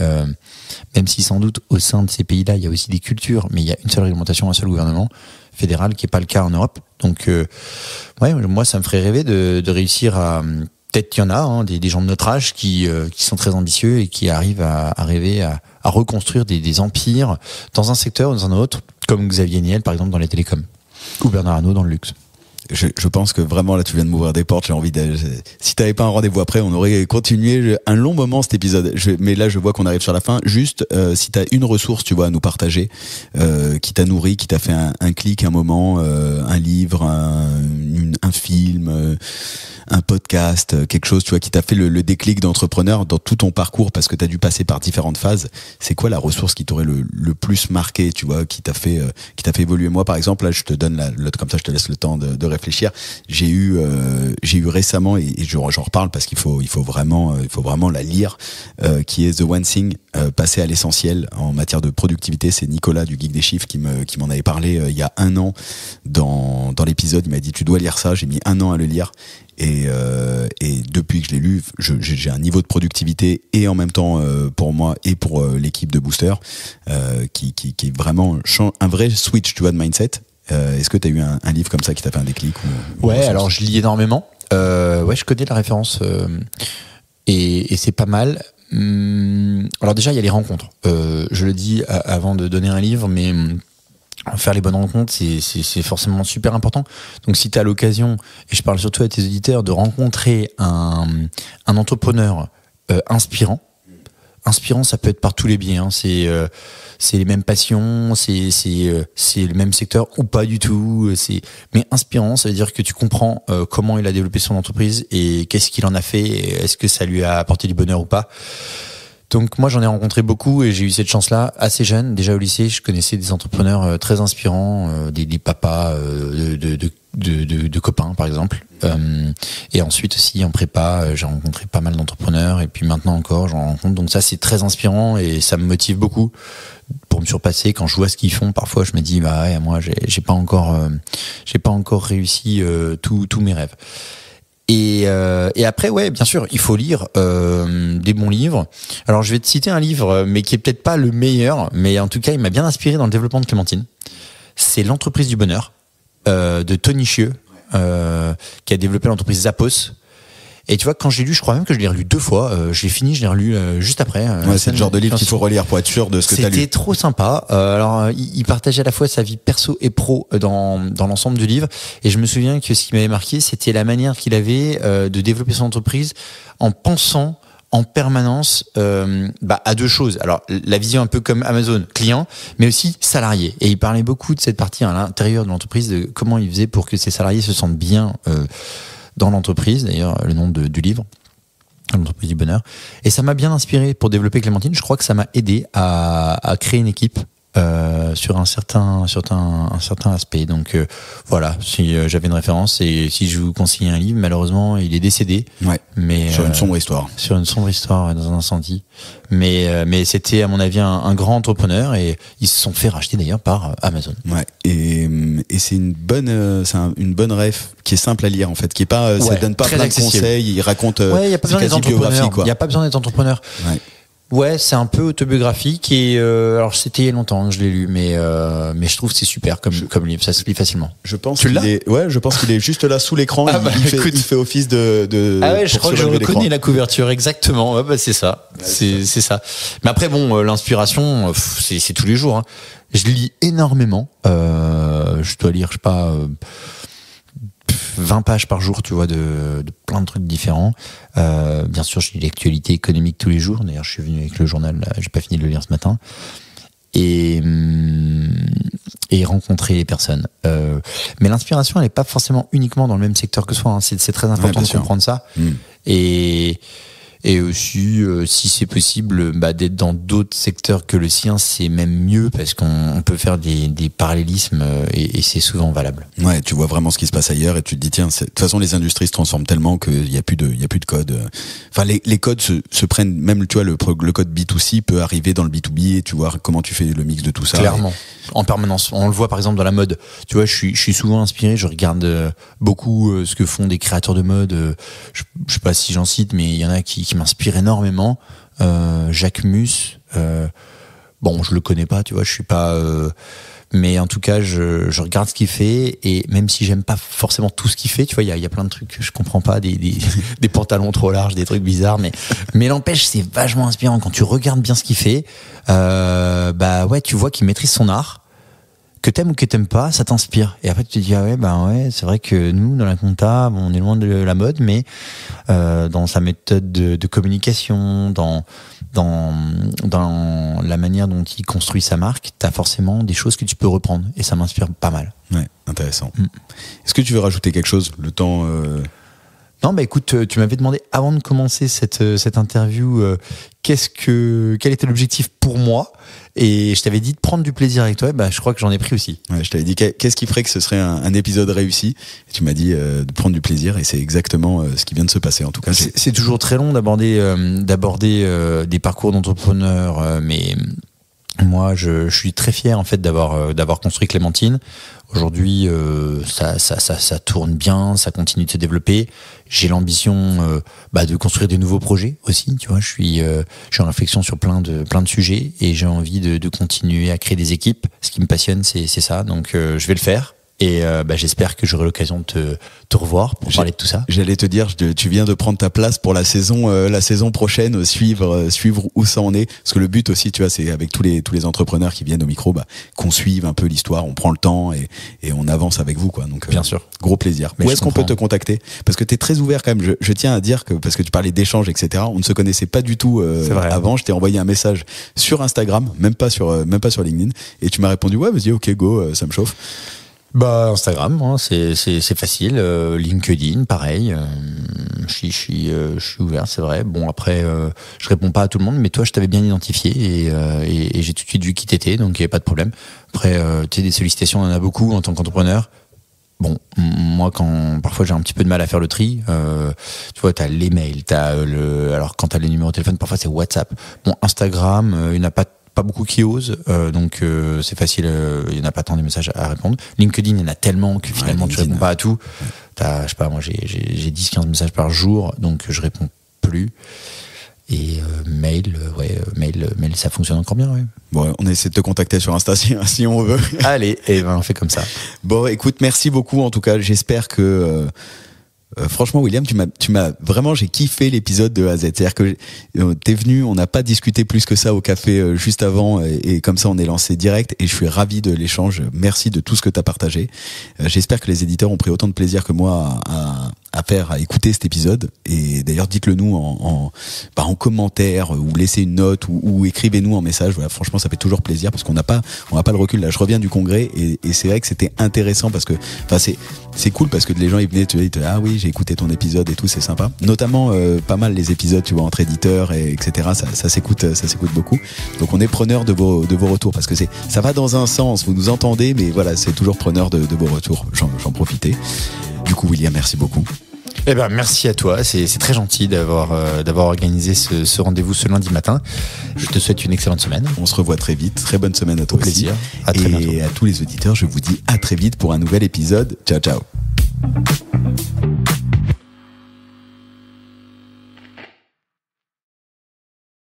même si sans doute au sein de ces pays-là, il y a aussi des cultures, mais il y a une seule réglementation, un seul gouvernement fédéral, qui n'est pas le cas en Europe. Donc, ouais, moi, ça me ferait rêver de réussir à... Peut-être qu'il y en a, hein, des gens de notre âge qui sont très ambitieux et qui arrivent à rêver à reconstruire des empires dans un secteur ou dans un autre, comme Xavier Niel, par exemple, dans les télécoms, ou Bernard Arnault dans le luxe. Je pense que vraiment là tu viens de m'ouvrir des portes. J'ai envie de. Si t'avais pas un rendez-vous après, on aurait continué un long moment cet épisode. Mais là je vois qu'on arrive sur la fin. Juste si t'as une ressource, tu vois, à nous partager, qui t'a nourri, qui t'a fait un clic, un moment, un livre, un film, un podcast, quelque chose, tu vois, qui t'a fait le déclic d'entrepreneur dans tout ton parcours, parce que t'as dû passer par différentes phases. C'est quoi la ressource qui t'aurait le plus marqué, tu vois, qui t'a fait évoluer? Moi par exemple, là je te donne comme ça je te laisse le temps de réfléchir. J'ai eu récemment, et j'en reparle parce qu'il faut vraiment la lire, qui est The One Thing, passer à l'essentiel en matière de productivité. C'est Nicolas du Geek des Chiffres qui m'en avait parlé il y a 1 an dans l'épisode. Il m'a dit tu dois lire ça. J'ai mis 1 an à le lire. Et depuis que je l'ai lu, j'ai un niveau de productivité, et en même temps pour moi et pour l'équipe de Booster, qui est vraiment un vrai switch, tu vois, de mindset. Est-ce que tu as eu un livre comme ça qui t'a fait un déclic Ouais, alors je lis énormément. Ouais, je connais la référence et c'est pas mal. Alors déjà, il y a les rencontres. Je le dis avant de donner un livre, mais faire les bonnes rencontres, c'est forcément super important. Donc si tu as l'occasion, et je parle surtout à tes auditeurs, de rencontrer un entrepreneur inspirant, ça peut être par tous les biais, hein. C'est les mêmes passions, c'est le même secteur ou pas du tout. Mais inspirant, ça veut dire que tu comprends comment il a développé son entreprise et qu'est-ce qu'il en a fait, et est-ce que ça lui a apporté du bonheur ou pas. Donc moi j'en ai rencontré beaucoup et j'ai eu cette chance-là assez jeune. Déjà au lycée, je connaissais des entrepreneurs très inspirants, des papas de copains par exemple. Et ensuite aussi en prépa, j'ai rencontré pas mal d'entrepreneurs et puis maintenant encore j'en rencontre. Donc ça c'est très inspirant et ça me motive beaucoup pour me surpasser. Quand je vois ce qu'ils font, parfois je me dis bah ouais, moi j'ai pas encore réussi tous mes rêves. Et après, ouais, bien sûr, il faut lire des bons livres. Alors, je vais te citer un livre, mais qui est peut-être pas le meilleur, mais en tout cas, il m'a bien inspiré dans le développement de Clémentine. C'est L'entreprise du bonheur de Tony Hsieh, qui a développé l'entreprise Zappos. Et tu vois, quand j'ai lu, je crois même que je l'ai relu 2 fois. Je l'ai fini, je l'ai relu juste après. Ouais, c'est le genre de livre qu'il faut relire pour être sûr de ce que tu as lu. C'était trop sympa. Alors, il partageait à la fois sa vie perso et pro dans l'ensemble du livre. Et je me souviens que ce qui m'avait marqué, c'était la manière qu'il avait de développer son entreprise en pensant en permanence à 2 choses. Alors, la vision un peu comme Amazon, client, mais aussi salarié. Et il parlait beaucoup de cette partie à l'intérieur de l'entreprise, de comment il faisait pour que ses salariés se sentent bien dans l'entreprise, d'ailleurs le nom du livre, l'entreprise du bonheur. Et ça m'a bien inspiré pour développer Clémentine. Je crois que ça m'a aidé à créer une équipe sur un certain aspect. Donc voilà, si j'avais une référence et si je vous conseillais un livre, malheureusement il est décédé. Ouais. Mais sur une sombre histoire. Sur une sombre histoire dans un incendie. Mais c'était à mon avis un grand entrepreneur et ils se sont fait racheter d'ailleurs par Amazon. Ouais. Et c'est une bonne ref qui est simple à lire en fait, qui est pas, ça donne pas plein de conseils. Il raconte. Ouais, il y a pas besoin d'être entrepreneur. Il y a pas besoin d'être entrepreneur. Ouais. Ouais, c'est un peu autobiographique et alors c'était il y a longtemps que je l'ai lu, mais je trouve que c'est super comme livre, ça se lit facilement. Je pense qu'il est juste là sous l'écran. Il fait office de. Ah ouais, je crois que je reconnais la couverture exactement. Ouais, c'est ça, c'est ça. Mais après bon, l'inspiration, c'est tous les jours. Hein. Je lis énormément. Je dois lire, je sais pas. 20 pages par jour, tu vois, de plein de trucs différents. Bien sûr, je lis l'actualité économique tous les jours. D'ailleurs, je suis venu avec le journal, là, j'ai pas fini de le lire ce matin. Et rencontrer les personnes. Mais l'inspiration, elle n'est pas forcément uniquement dans le même secteur que soi. Hein. C'est très important de comprendre ça. Et aussi, si c'est possible, d'être dans d'autres secteurs que le sien, c'est même mieux parce qu'on peut faire des parallélismes et c'est souvent valable. Ouais, tu vois vraiment ce qui se passe ailleurs et tu te dis tiens, de toute façon les industries se transforment tellement qu'il y a plus de code. Enfin, les codes se prennent, même tu vois le code B2C peut arriver dans le B2B et tu vois comment tu fais le mix de tout ça. Clairement, en permanence. On le voit par exemple dans la mode. Tu vois, je suis souvent inspiré. Je regarde beaucoup ce que font des créateurs de mode. Je sais pas si j'en cite, mais il y en a qui m'inspire énormément. Jacques Mus, bon, je le connais pas, tu vois, je suis pas, mais en tout cas, je regarde ce qu'il fait et même si j'aime pas forcément tout ce qu'il fait, tu vois, il y a plein de trucs que je comprends pas, des pantalons trop larges, des trucs bizarres, mais n'empêche, c'est vachement inspirant quand tu regardes bien ce qu'il fait. Ouais, tu vois qu'il maîtrise son art. Que t'aimes ou que t'aimes pas, ça t'inspire. Et après, tu te dis, ah ouais, c'est vrai que nous, dans la compta, on est loin de la mode, mais dans sa méthode de communication, dans la manière dont il construit sa marque, t'as forcément des choses que tu peux reprendre. Et ça m'inspire pas mal. Ouais, intéressant. Est-ce que tu veux rajouter quelque chose? Le temps... Non, écoute, tu m'avais demandé avant de commencer cette interview, quel était l'objectif pour moi? Et je t'avais dit de prendre du plaisir avec toi, je crois que j'en ai pris aussi. Ouais, je t'avais dit qu'est-ce qui ferait que ce serait un épisode réussi, et tu m'as dit de prendre du plaisir, et c'est exactement ce qui vient de se passer en tout cas. C'est toujours très long d'aborder des parcours d'entrepreneurs, mais Moi, je suis très fier en fait d'avoir construit Clémentine. Aujourd'hui, ça tourne bien, ça continue de se développer. J'ai l'ambition de construire des nouveaux projets aussi. Tu vois, je suis en réflexion sur plein de sujets et j'ai envie de continuer à créer des équipes. Ce qui me passionne, c'est ça. Donc, je vais le faire. Et j'espère que j'aurai l'occasion de te revoir pour parler de tout ça. J'allais te dire, tu viens de prendre ta place pour la saison prochaine, suivre où ça en est. Parce que le but aussi, tu vois, c'est avec tous les entrepreneurs qui viennent au micro, qu'on suive un peu l'histoire, on prend le temps et on avance avec vous, quoi. Donc, bien sûr. Gros plaisir. Où est-ce qu'on peut te contacter? Parce que tu es très ouvert quand même. Je tiens à dire que, parce que tu parlais d'échanges, etc. On ne se connaissait pas du tout avant. Je t'ai envoyé un message sur Instagram, même pas sur LinkedIn. Et tu m'as répondu, ouais, vas-y, ok, go, ça me chauffe. Instagram, hein, c'est facile. LinkedIn, pareil. Je suis ouvert, c'est vrai. Bon, après, je réponds pas à tout le monde, mais toi, je t'avais bien identifié et j'ai tout de suite vu qui t'étais, donc il y avait pas de problème. Après, tu sais, des sollicitations, on en a beaucoup en tant qu'entrepreneur. Bon, moi, quand parfois j'ai un petit peu de mal à faire le tri, tu vois, t'as les mails, alors quand t'as les numéros de téléphone, parfois c'est WhatsApp. Bon, Instagram, il n'y en a pas beaucoup qui osent, donc c'est facile, il n'y en a pas tant de messages à répondre. LinkedIn, il y en a tellement que finalement tu réponds pas à tout. Je sais pas, moi j'ai 10-15 messages par jour, donc je réponds plus. Et mail, ça fonctionne encore bien, ouais. Bon, on essaie de te contacter sur Insta si on veut. Allez, on fait comme ça. Bon, écoute, merci beaucoup en tout cas. J'espère que franchement, William, tu m'as vraiment, j'ai kiffé l'épisode de A à Z. C'est-à-dire que t'es venu, on n'a pas discuté plus que ça au café juste avant, et comme ça on est lancé direct. Et je suis ravi de l'échange. Merci de tout ce que t'as partagé. J'espère que les éditeurs ont pris autant de plaisir que moi à écouter cet épisode. Et d'ailleurs, dites-le nous en commentaire, ou laissez une note, ou écrivez-nous en message. Voilà, franchement, ça fait toujours plaisir parce qu'on n'a pas le recul. Là, je reviens du congrès et c'est vrai que c'était intéressant parce que, c'est cool parce que les gens ils venaient, ils te disaient, ah oui, j'ai écouté ton épisode et tout, c'est sympa. Notamment pas mal les épisodes, tu vois, entre éditeurs etc. Ça s'écoute beaucoup. Donc on est preneur de vos retours parce que ça va dans un sens. Vous nous entendez, mais voilà, c'est toujours preneur de vos retours. J'en profitais. Du coup, William, merci beaucoup. Merci à toi, c'est très gentil d'avoir organisé ce rendez-vous ce lundi matin. Je te souhaite une excellente semaine. On se revoit très vite, très bonne semaine à toi. Au plaisir. Aussi. À très bientôt. Et à tous les auditeurs, je vous dis à très vite pour un nouvel épisode. Ciao, ciao.